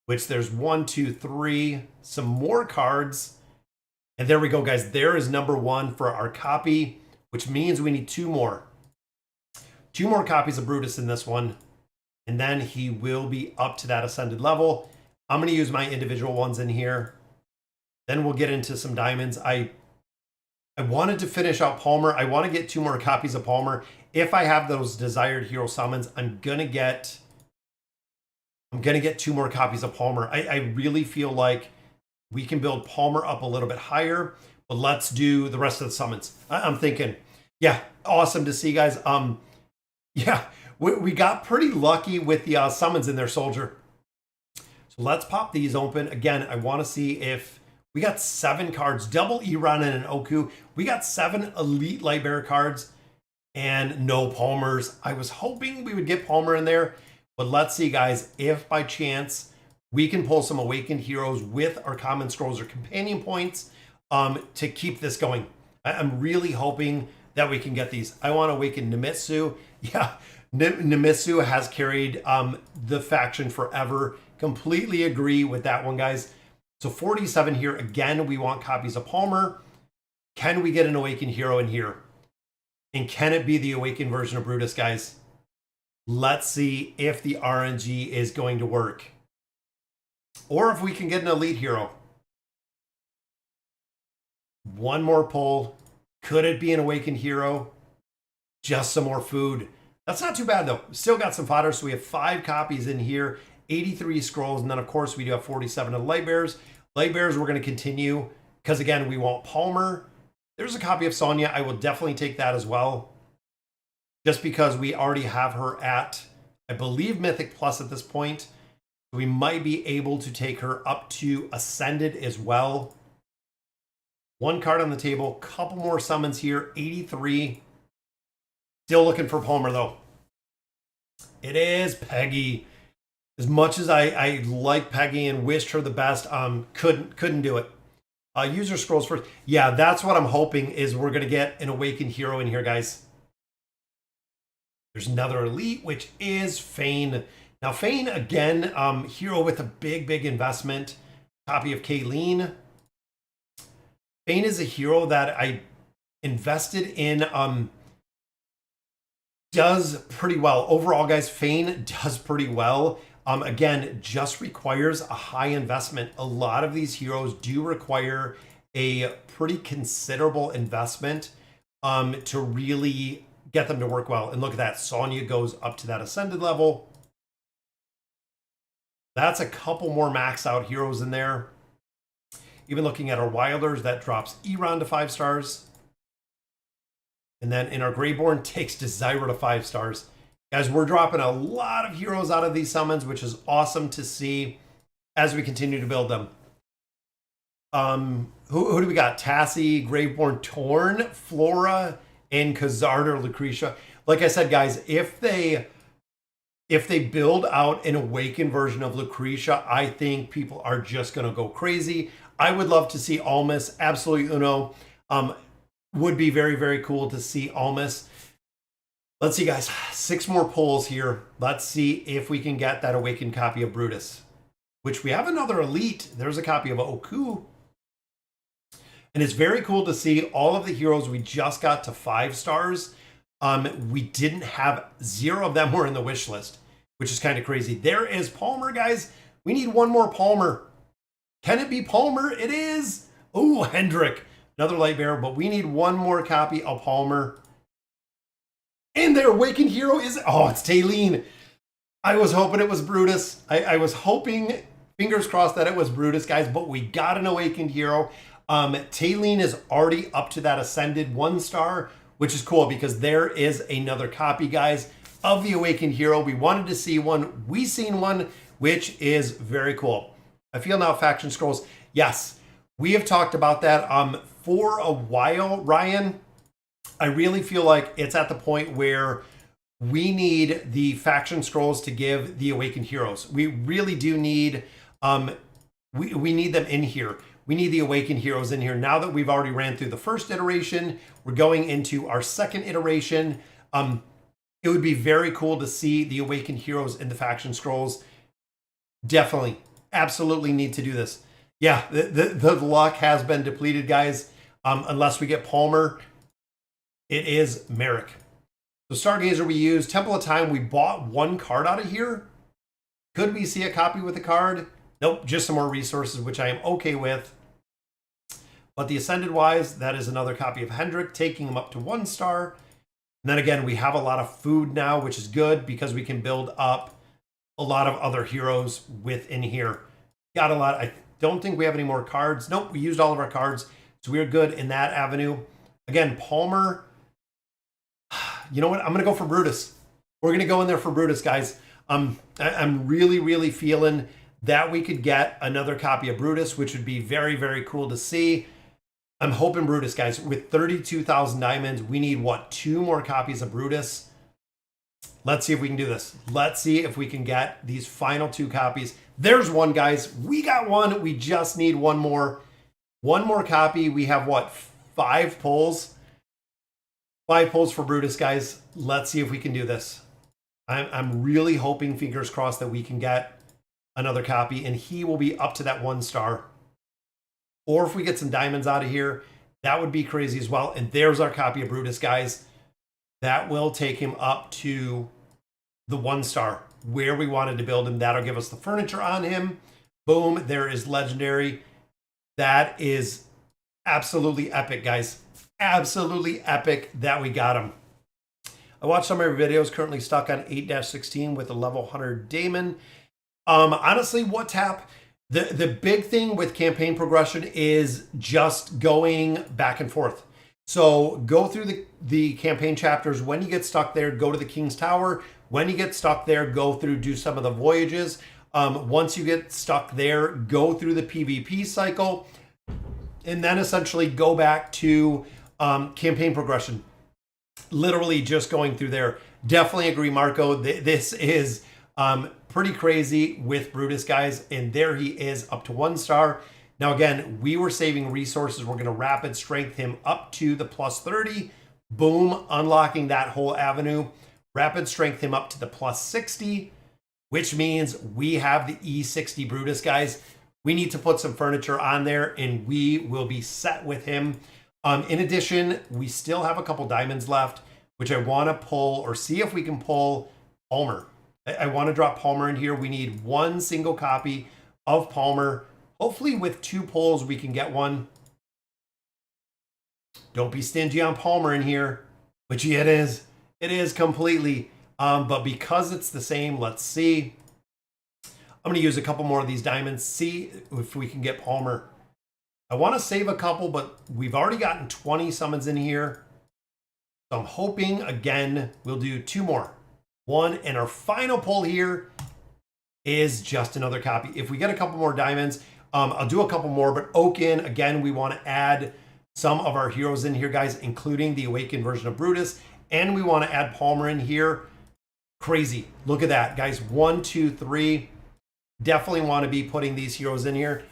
A: Which there's 1, 2, 3, some more cards. And there we go, guys. There is number 1 for our copy, which means we need 2 more. 2 more copies of Brutus in this one. And then he will be up to that Ascended level. I'm going to use my individual ones in here. Then we'll get into some diamonds. I wanted to finish out Palmer. I want to get 2 more copies of Palmer. If I have those desired hero summons, I'm going to get 2 more copies of Palmer. I really feel like we can build Palmer up a little bit higher, but let's do the rest of the summons. I'm thinking, yeah, awesome to see, guys. Yeah, we got pretty lucky with the summons in there, soldier. So let's pop these open. Again, I want to see if we got 7 cards, double Iran and an Oku. We got 7 Elite Lightbearer cards and no Palmers. I was hoping we would get Palmer in there, but let's see, guys, if by chance we can pull some Awakened Heroes with our Common Scrolls or Companion Points to keep this going. I'm really hoping that we can get these. I want to Awaken Nemitsu. Yeah, Nemitsu has carried the faction forever. Completely agree with that one, guys. So 47 here. Again, we want copies of Palmer. Can we get an Awakened Hero in here? And can it be the Awakened version of Brutus, guys? Let's see if the RNG is going to work. Or if we can get an Elite Hero. 1 more pull. Could it be an Awakened Hero? Just some more food. That's not too bad, though. Still got some fodder, so we have 5 copies in here. 83 scrolls, and then, of course, we do have 47 of the Lightbearers. Lightbearers, we're going to continue, because, again, we want Palmer. There's a copy of Sonya. I will definitely take that as well, just because we already have her at, I believe, Mythic Plus at this point. We might be able to take her up to Ascended as well. 1 card on the table, couple more summons here, 83. Still looking for Palmer, though. It is Peggy. As much as I like Peggy and wished her the best, couldn't do it. User scrolls first. Yeah, that's what I'm hoping is we're going to get an Awakened Hero in here, guys. There's another Elite, which is Fane. Now, Fane, again, hero with a big investment. Copy of Kayleen. Fane is a hero that I invested in, does pretty well. Overall, guys, Fane does pretty well. Again, just requires a high investment. A lot of these heroes do require a pretty considerable investment to really get them to work well. And look at that. Sonya goes up to that Ascended level. That's a couple more max out heroes in there. Even looking at our Wilders, that drops Iran to 5 stars. And then in our Greyborn, takes Desira to 5 stars. Guys, we're dropping a lot of heroes out of these summons, which is awesome to see as we continue to build them. Who do we got? Tassie, Graveborn, Torn, Flora, and Khazard or Lucretia. Like I said, guys, if they build out an Awakened version of Lucretia, I think people are just going to go crazy. I would love to see Almas. Absolutely, Uno. Would be very cool to see Almas. Let's see, guys. 6 more pulls here. Let's see if we can get that Awakened copy of Brutus, which we have another Elite. There's a copy of Oku. And it's very cool to see all of the heroes we just got to 5 stars. We didn't have 0 of them were in the wish list, which is kind of crazy. There is Palmer, guys. We need one more Palmer. Can it be Palmer? It is. Oh, Hendrik, another light bearer, but we need one more copy of Palmer. And their awakened hero is, oh, it's Taylene. I was hoping it was Brutus. I was hoping, fingers crossed, that it was Brutus, guys, but we got an awakened hero. Taylene is already up to that ascended 1 star, which is cool because there is another copy, guys, of the awakened hero. We wanted to see one. We seen one, which is very cool. I feel now faction scrolls. Yes, we have talked about that for a while, Ryan. I really feel like it's at the point where we need the faction scrolls to give the awakened heroes. We really do need, we need them in here. We need the awakened heroes in here. Now that we've already ran through the first iteration, we're going into our second iteration. It would be very cool to see the awakened heroes in the faction scrolls. Definitely, absolutely need to do this. Yeah, the luck has been depleted, guys. Unless we get Palmer, it is Merrick. So Stargazer we used. Temple of Time, we bought 1 card out of here. Could we see a copy with a card? Nope, just some more resources, which I am okay with. But the Ascended wise, that is another copy of Hendrik, taking him up to 1 star. And then again, we have a lot of food now, which is good because we can build up a lot of other heroes within here. Got a lot. I don't think we have any more cards. Nope, we used all of our cards. So we're good in that avenue. Again, Palmer. You know what? I'm going to go for Brutus. We're going to go in there for Brutus, guys. I'm really, really feeling that we could get another copy of Brutus, which would be very, very cool to see. I'm hoping Brutus, guys, with 32,000 diamonds, we need, what, 2 more copies of Brutus? Let's see if we can do this. Let's see if we can get these final 2 copies. There's one, guys. We got one. We just need one more. One more copy. We have, what, 5 pulls? 5 pulls for Brutus, guys. Let's see if we can do this. I'm really hoping, fingers crossed, that we can get another copy, and he will be up to that 1 star. Or if we get some diamonds out of here, that would be crazy as well. And there's our copy of Brutus, guys. That will take him up to the 1 star where we wanted to build him. That'll give us the furniture on him. Boom, there is legendary. That is absolutely epic, guys. Absolutely epic that we got him. I watched some of your videos, currently stuck on 8-16 with a level 100 Damon. Honestly, what tap? The big thing with campaign progression is just going back and forth. So go through the campaign chapters. When you get stuck there, go to the King's Tower. When you get stuck there, go through, do some of the voyages. Once you get stuck there, go through the PvP cycle, and then essentially go back to campaign progression. Literally just going through there. Definitely agree, Marco. This is pretty crazy with Brutus, guys. And there he is, up to 1 star. Now, again, we were saving resources. We're going to rapid strength him up to the plus 30. Boom, unlocking that whole avenue. Rapid strength him up to the plus 60, which means we have the E60 Brutus, guys. We need to put some furniture on there, and we will be set with him. In addition, we still have a couple diamonds left, which I want to pull or see if we can pull Palmer. I want to drop Palmer in here. We need 1 single copy of Palmer. Hopefully with 2 pulls, we can get one. Don't be stingy on Palmer in here, which it is. It is completely. But because it's the same, let's see. I'm going to use a couple more of these diamonds, see if we can get Palmer. I want to save a couple, but we've already gotten 20 summons in here. So I'm hoping, again, we'll do 2 more. 1, and our final pull here is just another copy. If we get a couple more diamonds, I'll do a couple more, but Oaken, again, we want to add some of our heroes in here, guys, including the awakened version of Brutus, and we want to add Palmer in here. Crazy. Look at that, guys. 1, 2, 3. Definitely want to be putting these heroes in here.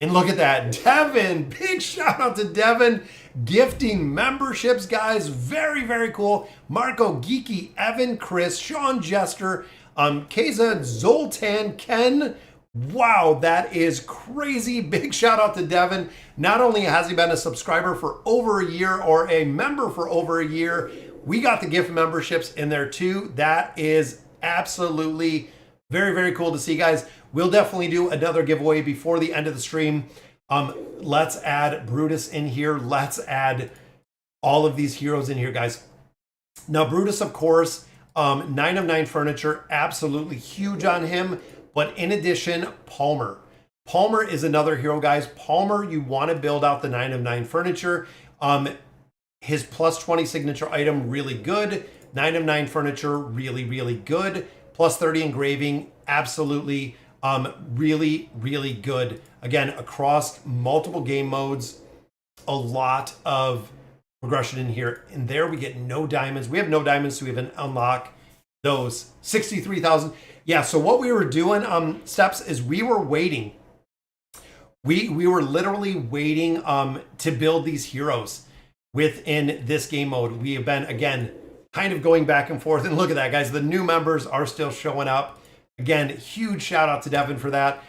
A: And look at that, Devin, big shout out to Devin, gifting memberships, guys, very, very cool. Marco, Geeky, Evan, Chris, Sean Jester, Keza, Zoltan, Ken, Wow, that is crazy. Big shout out to Devin. Not only has he been a subscriber for over a year or a member for over a year, we got the gift memberships in there too. That is absolutely very, very cool to see, guys. We'll definitely do another giveaway before the end of the stream. Let's add Brutus in here. Let's add all of these heroes in here, guys. Now, Brutus, of course, 9 of 9 furniture, absolutely huge on him. But in addition, Palmer. Palmer is another hero, guys. Palmer, you want to build out the 9 of 9 furniture. His plus 20 signature item, really good. 9 of 9 furniture, really, really good. Plus 30 engraving, absolutely really, really good. Again, across multiple game modes, a lot of progression in here. And there we get no diamonds. We have no diamonds, so we have an unlock those 63,000. Yeah, so what we were doing, Steps, is we were waiting. We were literally waiting to build these heroes within this game mode. We have been, again, kind of going back and forth. And look at that, guys. The new members are still showing up. Again, huge shout out to Devin for that.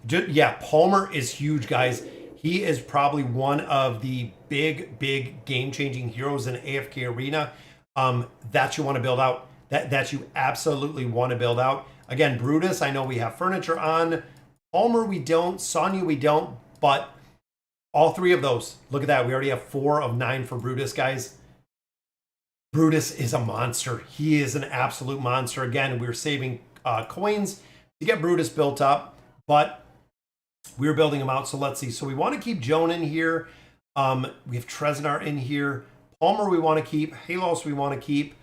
A: Yeah, Palmer is huge, guys. He is probably one of the big game-changing heroes in AFK Arena that you want to build out. That you absolutely want to build out. Again, Brutus, I know we have furniture on. Palmer, we don't. Sonya, we don't. But all three of those, look at that. We already have 4 of 9 for Brutus, guys. Brutus is a monster. He is an absolute monster. Again, we're saving coins to get Brutus built up, but we're building him out. So let's see. So we want to keep Joan in here. We have Treznar in here. Palmer we want to keep. Halos we want to keep.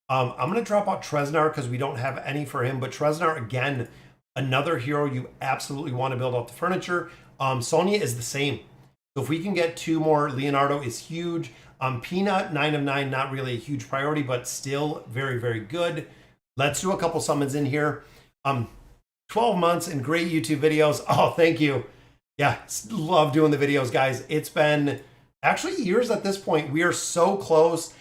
A: I'm going to drop out Treznar because we don't have any for him. But Treznar, again, another hero you absolutely want to build out the furniture. Sonya is the same. So if we can get 2 more, Leonardo is huge. Peanut, 9 of 9, not really a huge priority, but still very, very good. Let's do a couple summons in here. 12 months and great YouTube videos. Oh, thank you. Yeah, love doing the videos, guys. It's been actually years at this point. We are so close.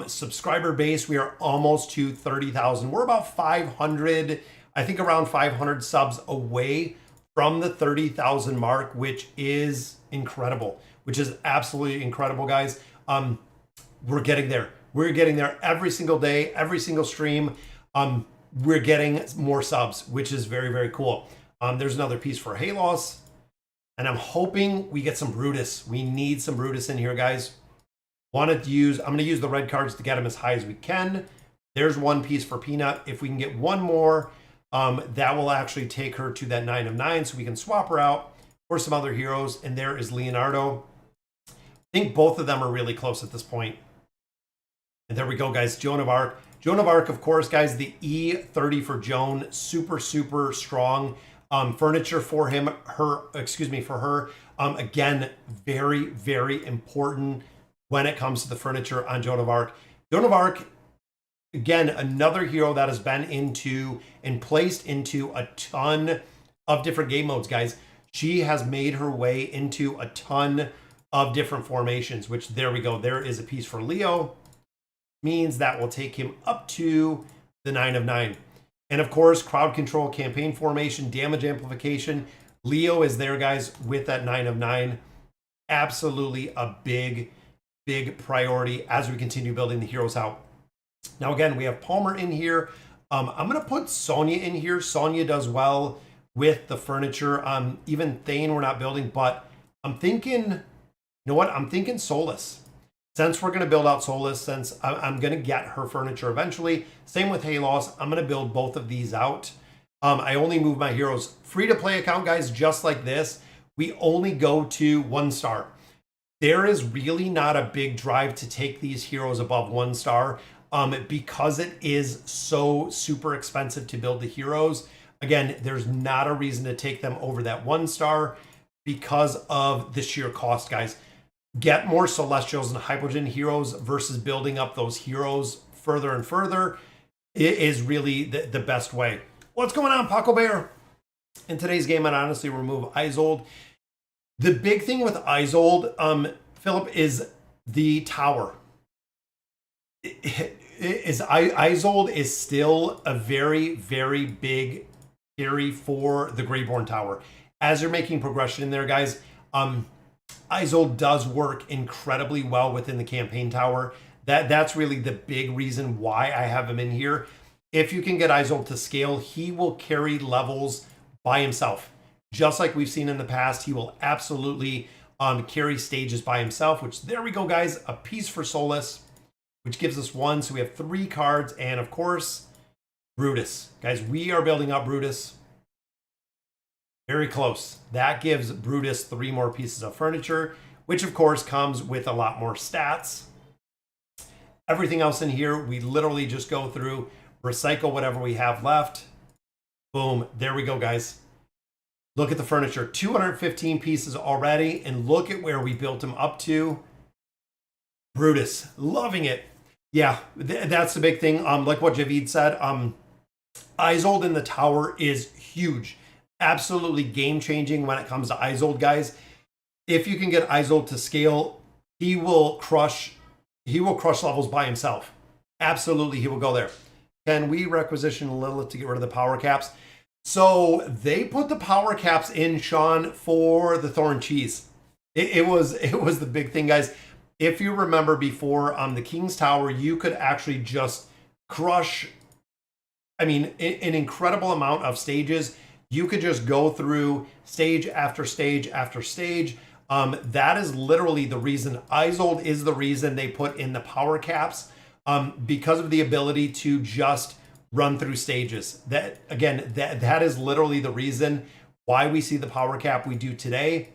A: Subscriber base, we are almost to 30,000. We're about 500, I think around 500 subs away from the 30,000 mark, which is incredible, which is absolutely incredible, guys. We're getting there. We're getting there every single day, every single stream. We're getting more subs, which is very, very cool. There's another piece for Halos, and I'm hoping we get some Brutus. We need some Brutus in here, guys. I'm going to use the red cards to get them as high as we can. There's one piece for Peanut. If we can get one more, that will actually take her to that 9 of 9, so we can swap her out for some other heroes. And there is Leonardo. I think both of them are really close at this point. And there we go, guys. Joan of Arc. Joan of Arc, of course, guys, the E30 for Joan, super, super strong. Furniture for her. Again, very, very important when it comes to the furniture on Joan of Arc. Joan of Arc, again, another hero that has been into and placed into a ton of different game modes, guys. She has made her way into a ton of different formations, which there we go. There is a piece for Leo. Means that will take him up to the 9 of 9. And of course, crowd control, campaign formation, damage amplification. Leo is there, guys, with that 9 of 9. Absolutely a big priority as we continue building the heroes out. Now, again, we have Palmer in here. I'm going to put Sonya in here. Sonya does well with the furniture. Even Thane we're not building, but I'm thinking, you know what? I'm thinking Solas. Since we're going to build out Solas, since I'm going to get her furniture eventually. Same with Halos. I'm going to build both of these out. I only move my heroes. Free-to-play account, guys, just like this. We only go to 1 star. There is really not a big drive to take these heroes above 1 star because it is so super expensive to build the heroes. Again, there's not a reason to take them over that 1 star because of the sheer cost, guys. Get more Celestials and Hypogean heroes versus building up those heroes further and further. It is really the best way. What's going on, Paco Bear? In today's game, I'd honestly remove Isolde. The big thing with Isolde, Philip, is the tower. Isolde is still a very, very big carry for the Greyborn Tower. As you're making progression in there, guys, Isolde does work incredibly well within the campaign tower. That's really the big reason why I have him in here. If you can get Isolde to scale, he will carry levels by himself. Just like we've seen in the past, he will absolutely carry stages by himself, which there we go, guys. A piece for Solas, which gives us 1. So we have 3 cards. And of course, Brutus. Guys, we are building up Brutus. Very close. That gives Brutus 3 more pieces of furniture, which of course comes with a lot more stats. Everything else in here, we literally just go through, recycle whatever we have left. Boom. There we go, guys. Look at the furniture. 215 pieces already, and look at where we built him up to. Brutus. Loving it. Yeah, that's the big thing. Like what Javid said, Isolde in the tower is huge. Absolutely game-changing when it comes to Isolde, guys. If you can get Isolde to scale, he will crush levels by himself. Absolutely, he will go there. Can we requisition Lilith to get rid of the power caps? So they put the power caps in, Sean, for the Thorin cheese. It was the big thing, guys. If you remember before on the King's Tower, you could actually just crush, I mean, an incredible amount of stages. You could just go through stage after stage after stage. That is literally the reason. Isolde is the reason they put in the power caps, because of the ability to just run through stages. That again, that is literally the reason why we see the power cap we do today,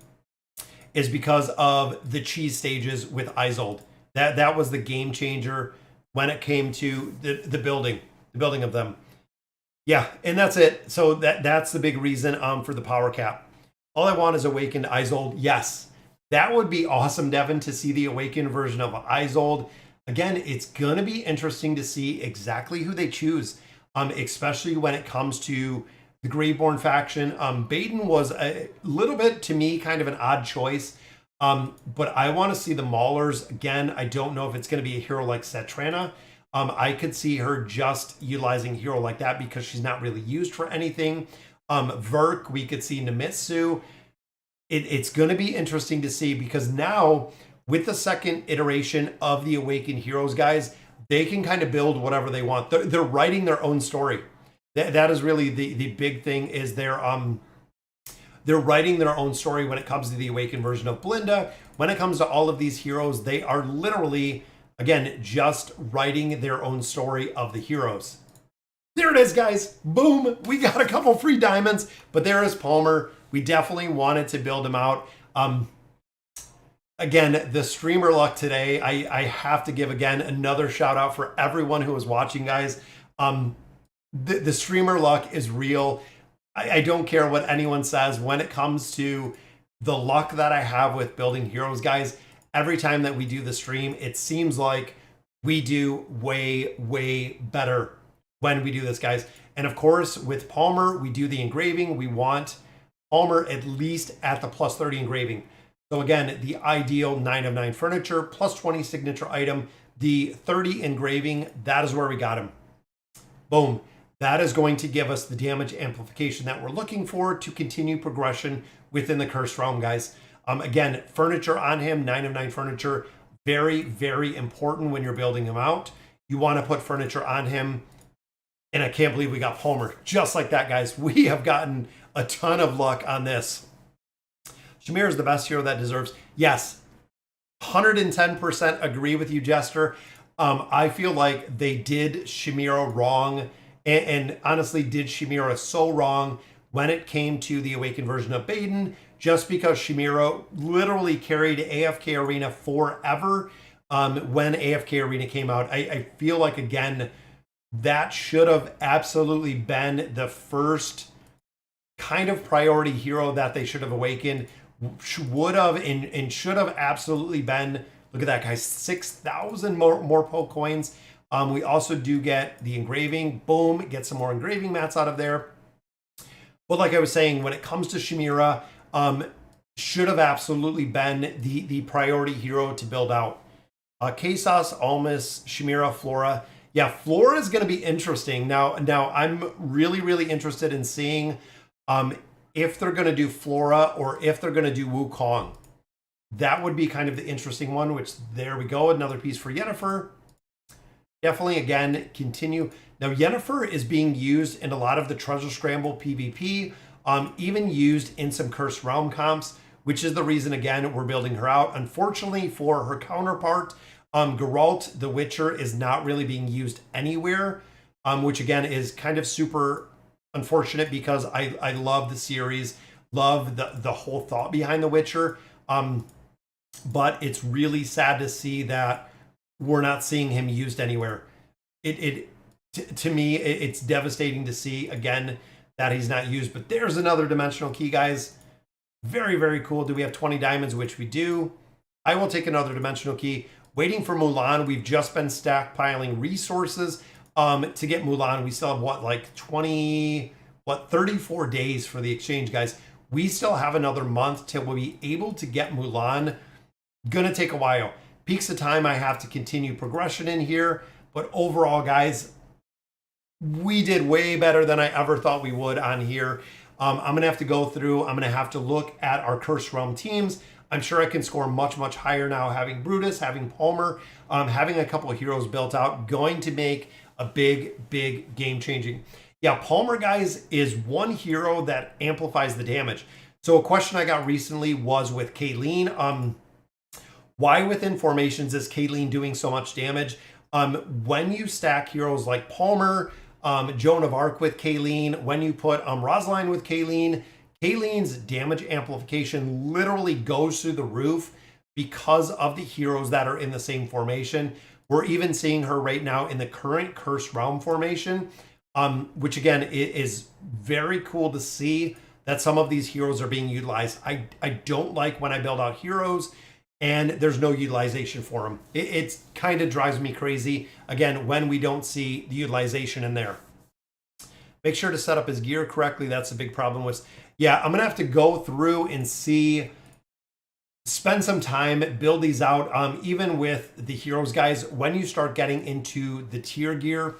A: is because of the cheese stages with Isolde. That was the game changer when it came to the building of them. Yeah, and that's it. So that's the big reason for the power cap. All I want is awakened Isolde. Yes, that would be awesome, Devin, to see the awakened version of Isolde. Again, it's going to be interesting to see exactly who they choose, especially when it comes to the Greyborn faction. Baden was a little bit, to me, kind of an odd choice. But I want to see the Maulers. Again, I don't know if it's going to be a hero like Setrana. I could see her just utilizing a hero like that because she's not really used for anything. Verk, we could see Nemitsu. It's going to be interesting to see, because now with the second iteration of the Awakened Heroes, guys, they can kind of build whatever they want. They're writing their own story. That is really the big thing, is they're writing their own story when it comes to the Awakened version of Belinda. When it comes to all of these heroes, they are literally, again, just writing their own story of the heroes. There it is, guys. Boom. We got a couple free diamonds, but there is Palmer. We definitely wanted to build him out. Again, the streamer luck today, I have to give, again, another shout out for everyone who was watching, guys. The streamer luck is real. I don't care what anyone says when it comes to the luck that I have with building heroes, guys. Every time that we do the stream, it seems like we do way, way better when we do this, guys. And of course, with Palmer, we do the engraving. We want Palmer at least at the plus 30 engraving. So again, the ideal 9 of 9 furniture, plus 20 signature item, the 30 engraving, that is where we got him. Boom. That is going to give us the damage amplification that we're looking for to continue progression within the Cursed Realm, guys. Again, furniture on him, 9 of 9 furniture, very, very important when you're building him out. You want to put furniture on him. And I can't believe we got Palmer. Just like that, guys. We have gotten a ton of luck on this. Shamir is the best hero that deserves. Yes, 110% agree with you, Jester. I feel like they did Shamira wrong. And honestly, did Shamira so wrong when it came to the Awakened version of Baden, just because Shamira literally carried AFK Arena forever when AFK Arena came out. I feel like, again, that should have absolutely been the first kind of priority hero that they should have awakened. Would have and should have absolutely been. Look at that, guys, 6,000 more Poke coins. We also do get the engraving. Boom, get some more engraving mats out of there. But like I was saying, when it comes to Shamira, should have absolutely been the priority hero to build out. Kasos, Almas, Shamira, Flora. Yeah, Flora is going to be interesting. Now I'm really interested in seeing if they're going to do Flora or if they're going to do Wukong. That would be kind of the interesting one, which there we go. Another piece for Yennefer. Definitely, again, continue. Now, Yennefer is being used in a lot of the Treasure Scramble PvP, even used in some Cursed Realm comps, which is the reason, again, we're building her out. Unfortunately, for her counterpart, Geralt the Witcher is not really being used anywhere, which, again, is kind of super unfortunate because I love the series, love the whole thought behind The Witcher, but it's really sad to see that we're not seeing him used anywhere. To me, it's devastating to see, again, that he's not used. But there's another dimensional key, guys. Very cool. Do we have 20 diamonds? Which we do. I will take another dimensional key. Waiting for Mulan. We've just been stockpiling resources to get Mulan. We still have, what, like 34 days for the exchange, guys. We still have another month till we'll be able to get Mulan. Gonna take a while. Peaks of time, I have to continue progression in here. But overall, guys, we did way better than I ever thought we would on here. I'm going to have to go through. I'm going to have to look at our Cursed Realm teams. I'm sure I can score much higher now, having Brutus, having Palmer, having a couple of heroes built out. Going to make a big game changing. Yeah, Palmer, guys, is one hero that amplifies the damage. So a question I got recently was with Kayleen. Why within formations is Kayleen doing so much damage? When you stack heroes like Palmer, Joan of Arc with Kayleen, when you put Rosalind with Kayleen, Kayleen's damage amplification literally goes through the roof because of the heroes that are in the same formation. We're even seeing her right now in the current Cursed Realm formation, which again is very cool to see that some of these heroes are being utilized. I don't like when I build out heroes and there's no utilization for them. It kind of drives me crazy, again, when we don't see the utilization in there. Make sure to set up his gear correctly. That's a big problem with... Yeah, I'm going to have to go through and see, spend some time, build these out. Even with the heroes, guys, when you start getting into the tier gear,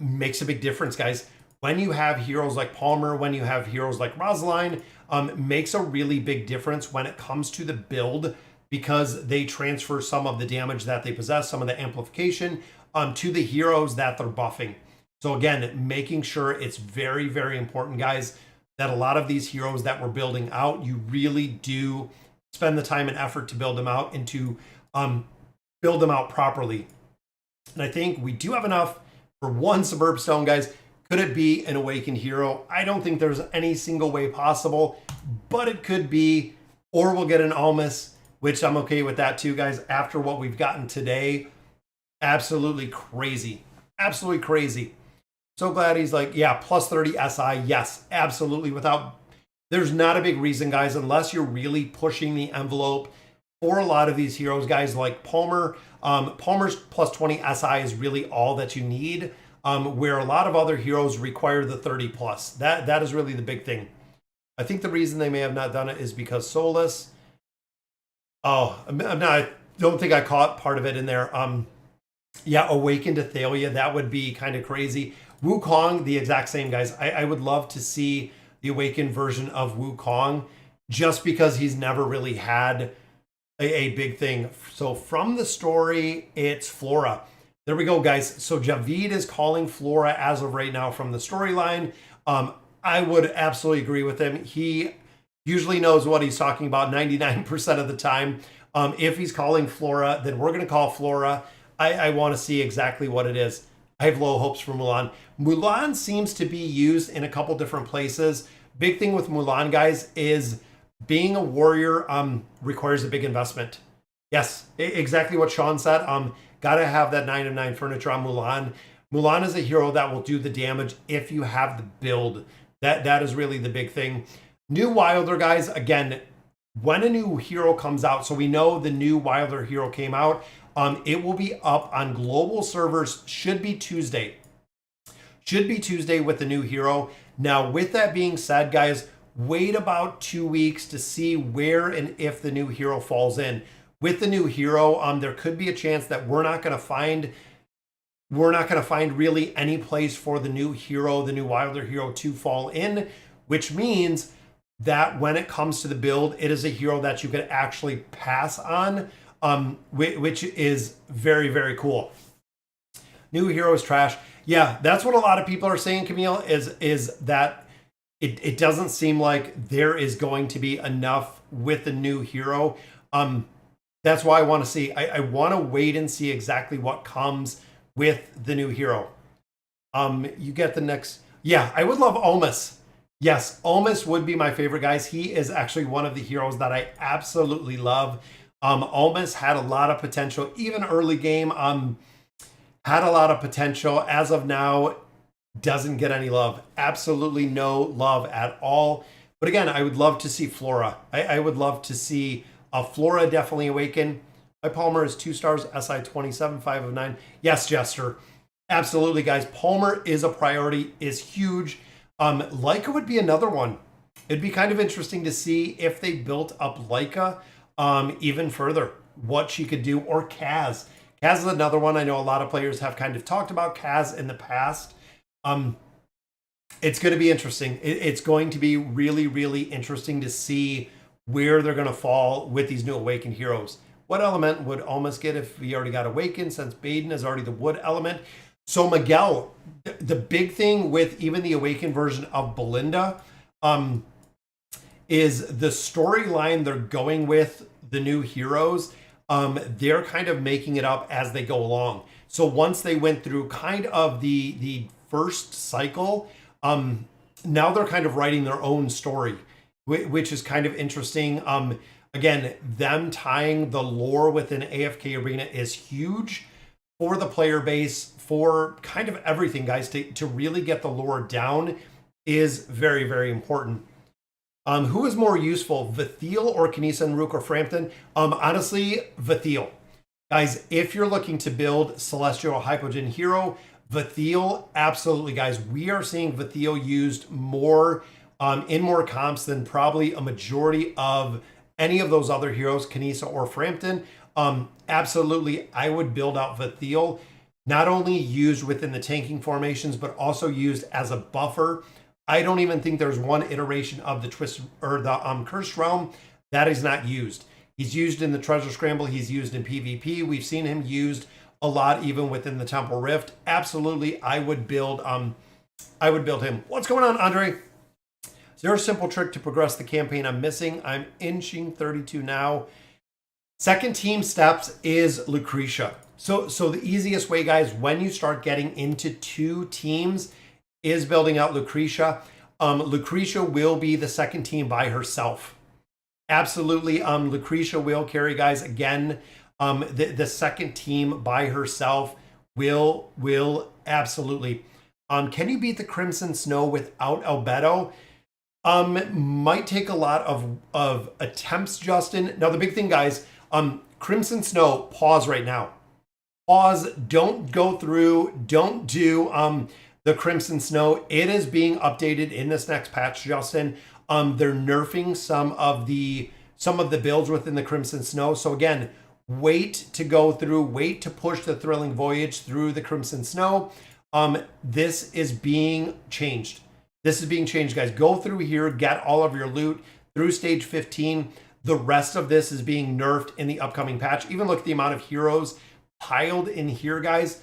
A: makes a big difference, guys. When you have heroes like Palmer, when you have heroes like Rosalind, makes a really big difference when it comes to the build, because they transfer some of the damage that they possess, some of the amplification, to the heroes that they're buffing. So again, making sure it's very important, guys, that a lot of these heroes that we're building out, you really do spend the time and effort to build them out and to build them out properly. And I think we do have enough for one Suburb Stone, guys. Could it be an Awakened hero? I don't think there's any single way possible, but it could be, or we'll get an Almas, which I'm okay with that too, guys. After what we've gotten today, absolutely crazy. Absolutely crazy. So glad he's like, yeah, plus 30 SI. Yes, absolutely. There's not a big reason, guys, unless you're really pushing the envelope for a lot of these heroes, guys, like Palmer. Palmer's plus 20 SI is really all that you need, where a lot of other heroes require the 30 plus. That is really the big thing. I think the reason they may have not done it is because Solas. Oh, I don't think I caught part of it in there. Yeah, Awakened Athalia, that would be kind of crazy. Wukong, the exact same, guys. I would love to see the Awakened version of Wukong, just because he's never really had a big thing. So from the story, it's Flora. There we go, guys. So Javid is calling Flora as of right now from the storyline. I would absolutely agree with him. He usually knows what he's talking about 99% of the time. If he's calling Flora, then we're going to call Flora. I want to see exactly what it is. I have low hopes for Mulan. Mulan seems to be used in a couple different places. Big thing with Mulan, guys, is being a warrior requires a big investment. Yes, exactly what Sean said. Gotta have that 9 of 9 furniture on Mulan. Mulan is a hero that will do the damage if you have the build. That is really the big thing. New Wilder, guys, again, when a new hero comes out, so we know the new Wilder hero came out, it will be up on global servers, should be Tuesday. Should be Tuesday with the new hero. Now, with that being said, guys, wait about 2 weeks to see where and if the new hero falls in. With the new hero, there could be a chance that we're not going to find we're not going to find really any place for the new hero, the new Wilder hero to fall in, which means that when it comes to the build, it is a hero that you could actually pass on, which is very, very cool. New hero is trash. Yeah, that's what a lot of people are saying, Camille, is that it doesn't seem like there is going to be enough with the new hero. That's why I want to see. I want to wait and see exactly what comes with the new hero. You get the next. Yeah, I would love Almas. Yes, Almas would be my favorite, guys. He is actually one of the heroes that I absolutely love. Almas had a lot of potential, even early game. Had a lot of potential. As of now, doesn't get any love. Absolutely no love at all. But again, I would love to see Flora. I would love to see Flora definitely awaken. My Palmer is 2 stars, SI 27, 5 of 9. Yes, Jester. Absolutely, guys. Palmer is a priority, is huge. Leica would be another one. It'd be kind of interesting to see if they built up Leica even further, what she could do, or Kaz. Kaz is another one. I know a lot of players have kind of talked about Kaz in the past. It's going to be interesting. It's going to be really, really interesting to see where they're going to fall with these new Awakened heroes. What element would Almas get if he already got Awakened, since Baden is already the wood element? So Miguel, the big thing with even the Awakened version of Belinda is the storyline they're going with the new heroes. They're kind of making it up as they go along. So once they went through kind of the first cycle, now they're kind of writing their own story, which is kind of interesting. Again, them tying the lore within AFK Arena is huge for the player base, for kind of everything, guys. To really get the lore down is very, very important. Who is more useful, Vithiel or Kanisa and Rook or Frampton? Honestly, Vithiel. Guys, if you're looking to build Celestial Hypogean hero, Vithiel, absolutely, guys. We are seeing Vithiel used more in more comps than probably a majority of any of those other heroes, Kanisa or Frampton. Absolutely, I would build out Vithiel, not only used within the tanking formations, but also used as a buffer. I don't even think there's one iteration of the Twist or the Cursed Realm that is not used. He's used in the Treasure Scramble. He's used in PvP. We've seen him used a lot even within the Temple Rift. Absolutely, I would build him. What's going on, Andre? Is there a simple trick to progress the campaign I'm missing? I'm inching 32 now. Second team steps is Lucretia. So the easiest way, guys, when you start getting into 2 teams is building out Lucretia. Lucretia will be the second team by herself. Absolutely, Lucretia will carry, guys. Again, the second team by herself will absolutely. Can you beat the Crimson Snow without Albedo? Might take a lot of attempts, Justin. Now, the big thing, guys, Crimson Snow, pause right now. Pause, don't go through, don't do the Crimson Snow. It is being updated in this next patch, Justin. They're nerfing some of the builds within the Crimson Snow. So again, wait to go through, wait to push the Thrilling Voyage through the Crimson Snow. This is being changed. This is being changed, guys. Go through here, get all of your loot through stage 15. The rest of this is being nerfed in the upcoming patch. Even look at the amount of heroes piled in here, guys.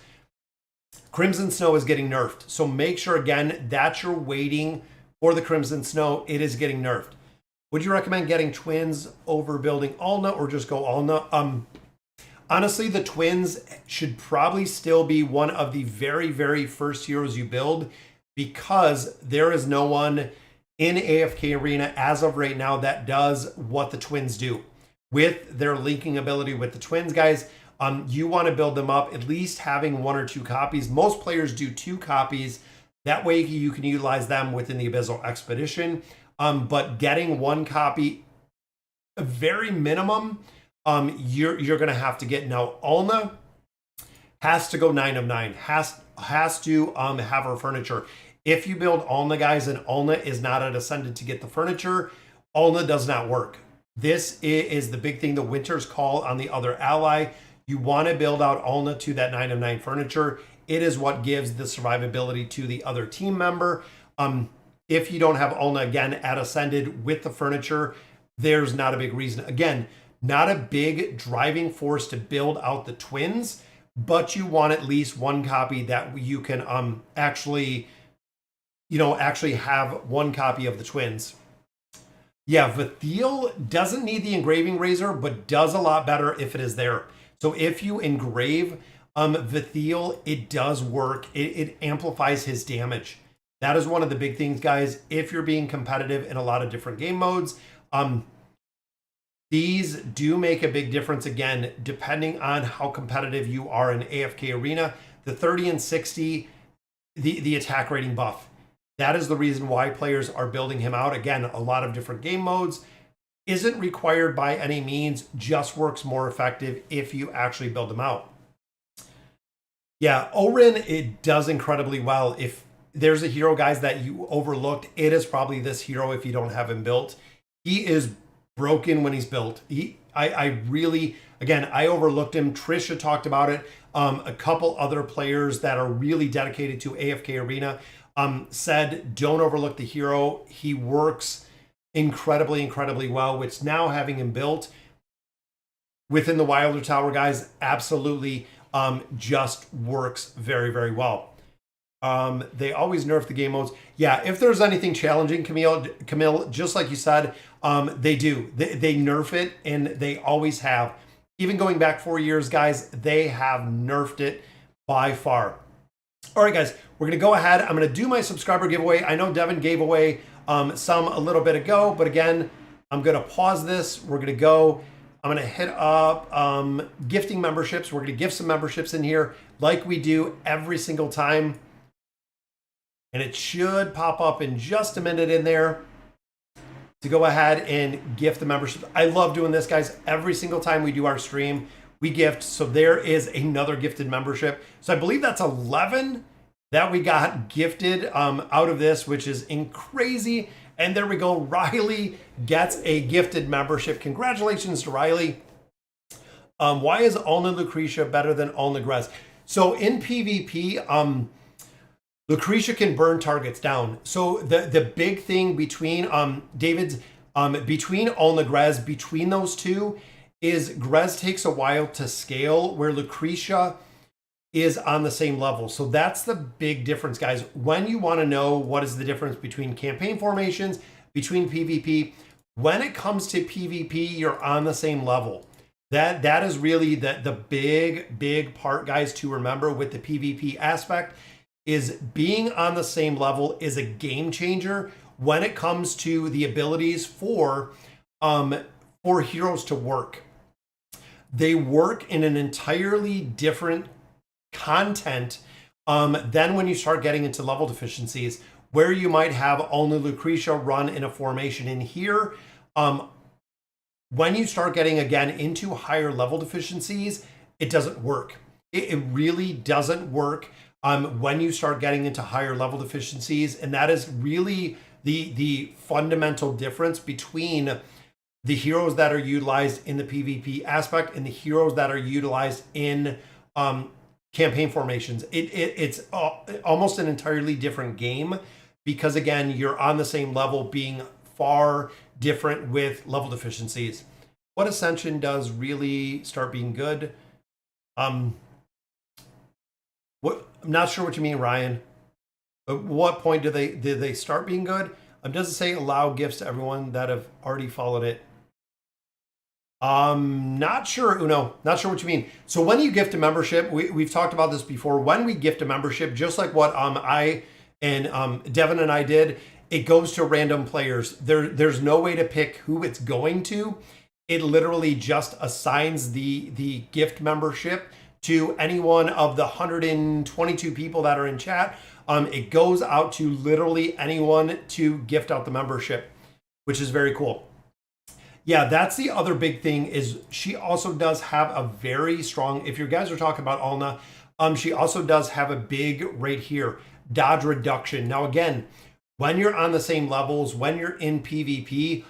A: Crimson Snow is getting nerfed. So make sure, again, that you're waiting for the Crimson Snow. It is getting nerfed. Would you recommend getting twins over building Alna, or just go Alna? Honestly, the twins should probably still be one of the very, very first heroes you build, because there is no one in AFK Arena as of right now that does what the twins do. With their linking ability with the twins, guys, you want to build them up, at least having 1 or 2 copies. Most players do 2 copies. That way you can utilize them within the Abyssal Expedition. But getting 1 copy, a very minimum, you're going to have to get. Now, Alna has to go 9 of 9, has to have her furniture. If you build Alna, guys, and Alna is not at Ascended to get the furniture, Alna does not work. This is the big thing, the Winter's Call on the other ally. You want to build out Alna to that 9 of 9 furniture. it is what gives the survivability to the other team member. If you don't have Ulna, again, at Ascended with the furniture, there's not a big reason. Again, not a big driving force to build out the twins, but you want at least one copy that you can actually have one copy of the twins. Yeah, Vathiel doesn't need the engraving razor, but does a lot better if it is there. So if you engrave Vathiel, it does work. It amplifies his damage. That is one of the big things, guys. If you're being competitive in a lot of different game modes, these do make a big difference, again, depending on how competitive you are in AFK Arena. The 30 and 60, the attack rating buff. That is the reason why players are building him out. Again, a lot of different game modes. Isn't required by any means, just works more effective if you actually build him out. Yeah, Orin, it does incredibly well. If there's a hero, guys, that you overlooked, it is probably this hero if you don't have him built. He is broken when he's built. I really, again, I overlooked him. Trisha talked about it. A couple other players that are really dedicated to AFK Arena said, don't overlook the hero. He works incredibly, incredibly well, which now having him built within the Wilder Tower, guys, absolutely just works very, very well. They always nerf the game modes. Yeah, if there's anything challenging, Camille, just like you said, they do. They nerf it, and they always have. Even going back 4 years, guys, they have nerfed it by far. All right, guys, we're going to go ahead. I'm going to do my subscriber giveaway. I know Devin gave away some a little bit ago, but again, I'm going to pause this. We're going to go. I'm going to hit up gifting memberships. We're going to gift some memberships in here like we do every single time. And it should pop up in just a minute in there to go ahead and gift the membership. I love doing this, guys. Every single time we do our stream, we gift. So there is another gifted membership. So I believe that's 11 that we got gifted out of this, which is crazy. And there we go. Riley gets a gifted membership. Congratulations to Riley. Why is Ulna Lucretia better than Ulna Grez? So in PvP, Lucretia can burn targets down. So the big thing between David's between Ulna Grez, between those two, is Grez takes a while to scale, where Lucretia is on the same level. So that's the big difference, guys. When you want to know what is the difference between campaign formations, between PvP, when it comes to PvP, you're on the same level. That is really the big part, guys, to remember with the PvP aspect, is being on the same level is a game changer when it comes to the abilities for heroes to work. They work in an entirely different content than when you start getting into level deficiencies, where you might have only Lucretia run in a formation in here. When you start getting again into higher level deficiencies, it doesn't work. It really doesn't work when you start getting into higher level deficiencies. And that is really the fundamental difference between the heroes that are utilized in the PvP aspect and the heroes that are utilized in campaign formations. It's almost an entirely different game, because again, you're on the same level, being far different with level deficiencies. What Ascension does really start being good? What, I'm not sure what you mean, Ryan. At what point did they start being good? Does it say allow gifts to everyone that have already followed it? Not sure, Uno. Not sure what you mean. So when you gift a membership, we've talked about this before. When we gift a membership, just like what I and Devin and I did, it goes to random players. There's no way to pick who it's going to. It literally just assigns the gift membership to any one of the 122 people that are in chat. It goes out to literally anyone to gift out the membership, which is very cool. Yeah, that's the other big thing, is she also does have a very strong, if you guys are talking about Ulna, she also does have a big right here, dodge reduction. Now again, when you're on the same levels, when you're in PvP,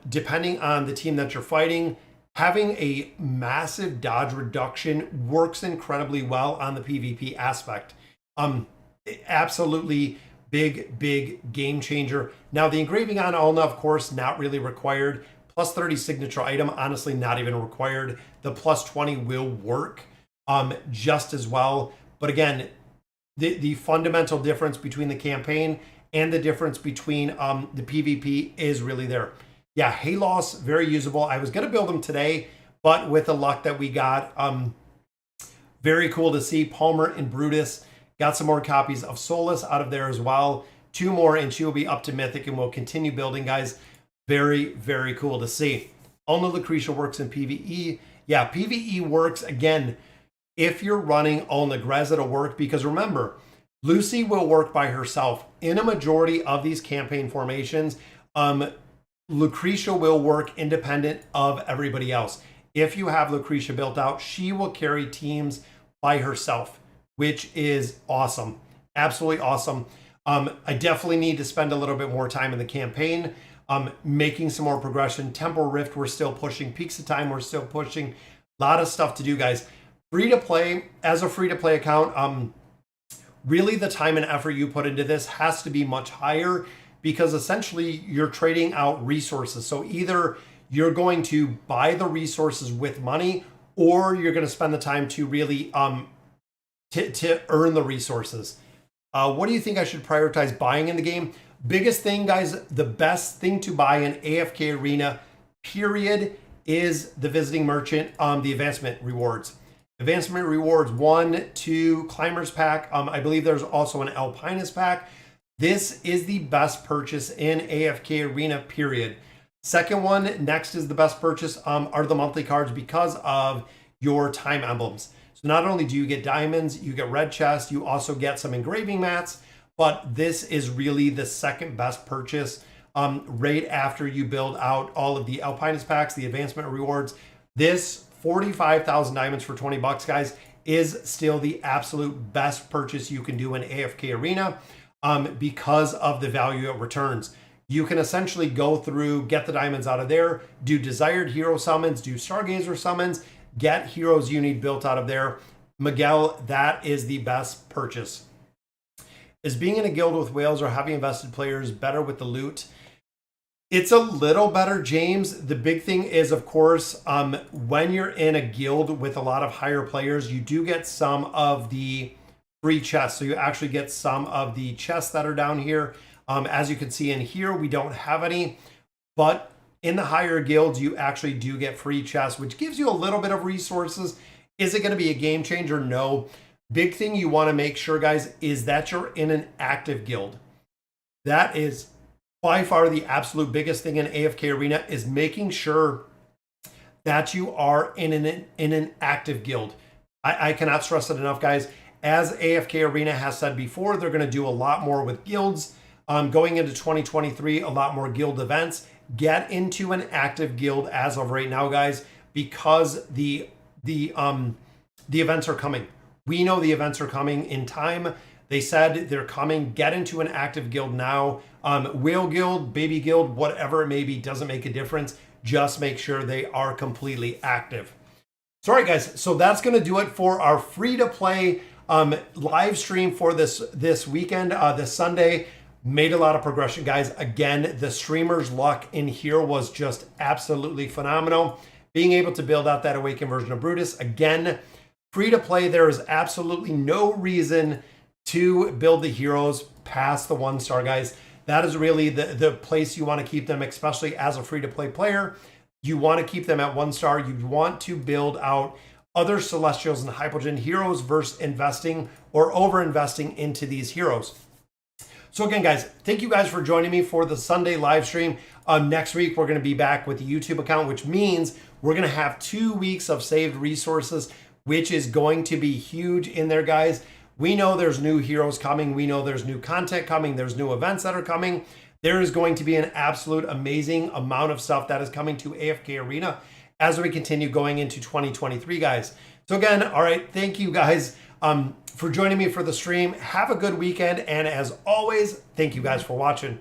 A: depending on the team that you're fighting, having a massive dodge reduction works incredibly well on the PvP aspect. Absolutely big game changer. Now the engraving on Ulna, of course, not really required. Plus 30 signature item, honestly, not even required. The plus 20 will work just as well. But again, the fundamental difference between the campaign and the difference between the PvP is really there. Yeah, Halos, very usable. I was going to build them today, but with the luck that we got, very cool to see. Palmer and Brutus got some more copies of Solas out of there as well. 2 more, and she will be up to Mythic, and we'll continue building, guys. Very cool to see. Ulna Lucretia works in PvE. Yeah, PvE works, again, if you're running Ulna Grez, it'll work, because remember, Lucy will work by herself. In a majority of these campaign formations, Lucretia will work independent of everybody else. If you have Lucretia built out, she will carry teams by herself, which is awesome. Absolutely awesome. I definitely need to spend a little bit more time in the campaign, making some more progression. Temporal Rift, we're still pushing. Peaks of Time, we're still pushing. A lot of stuff to do, guys. Free to play, as a free to play account, really the time and effort you put into this has to be much higher, because essentially you're trading out resources. So either you're going to buy the resources with money, or you're going to spend the time to really to earn the resources. What do you think I should prioritize buying in the game? Biggest thing, guys, the best thing to buy in AFK Arena, period, is the visiting merchant, the advancement rewards. Advancement rewards 1, 2, Climbers pack. I believe there's also an Alpinus pack. This is the best purchase in AFK Arena, period. Second one, next is the best purchase, are the monthly cards, because of your time emblems. So not only do you get diamonds, you get red chests, you also get some engraving mats, but this is really the second best purchase right after you build out all of the Alpinus packs, the advancement rewards. This 45,000 diamonds for 20 bucks, guys, is still the absolute best purchase you can do in AFK Arena, because of the value it returns. You can essentially go through, get the diamonds out of there, do desired hero summons, do Stargazer summons, get heroes you need built out of there. Miguel, that is the best purchase. Is being in a guild with whales or heavy invested players better with the loot? It's a little better, James. The big thing is, of course, when you're in a guild with a lot of higher players, you do get some of the free chests. So you actually get some of the chests that are down here. As you can see in here, we don't have any, but in the higher guilds, you actually do get free chests, which gives you a little bit of resources. Is it going to be a game changer? No. Big thing you want to make sure, guys, is that you're in an active guild. That is by far the absolute biggest thing in AFK Arena, is making sure that you are in an active guild. I cannot stress it enough, guys. As AFK Arena has said before, they're going to do a lot more with guilds. Going into 2023, a lot more guild events. Get into an active guild as of right now, guys, because the events are coming. We know the events are coming in time. They said they're coming. Get into an active guild now. Whale guild, baby guild, whatever it may be, doesn't make a difference. Just make sure they are completely active. So, all right, guys. So that's going to do it for our free-to-play live stream for this weekend, this Sunday. Made a lot of progression, guys. Again, the streamer's luck in here was just absolutely phenomenal. Being able to build out that awakened version of Brutus. Again, free to play, there is absolutely no reason to build the heroes past the 1-star, guys. That is really the place you want to keep them, especially as a free to play player. You want to keep them at 1-star. You want to build out other Celestials and Hypogean heroes versus investing or over investing into these heroes. So again, guys, thank you guys for joining me for the Sunday live stream. Next week, we're going to be back with the YouTube account, which means we're going to have 2 weeks of saved resources, which is going to be huge in there, guys. We know there's new heroes coming. We know there's new content coming. There's new events that are coming. There is going to be an absolute amazing amount of stuff that is coming to AFK Arena as we continue going into 2023, guys. So again, all right, thank you guys for joining me for the stream. Have a good weekend. And as always, thank you guys for watching.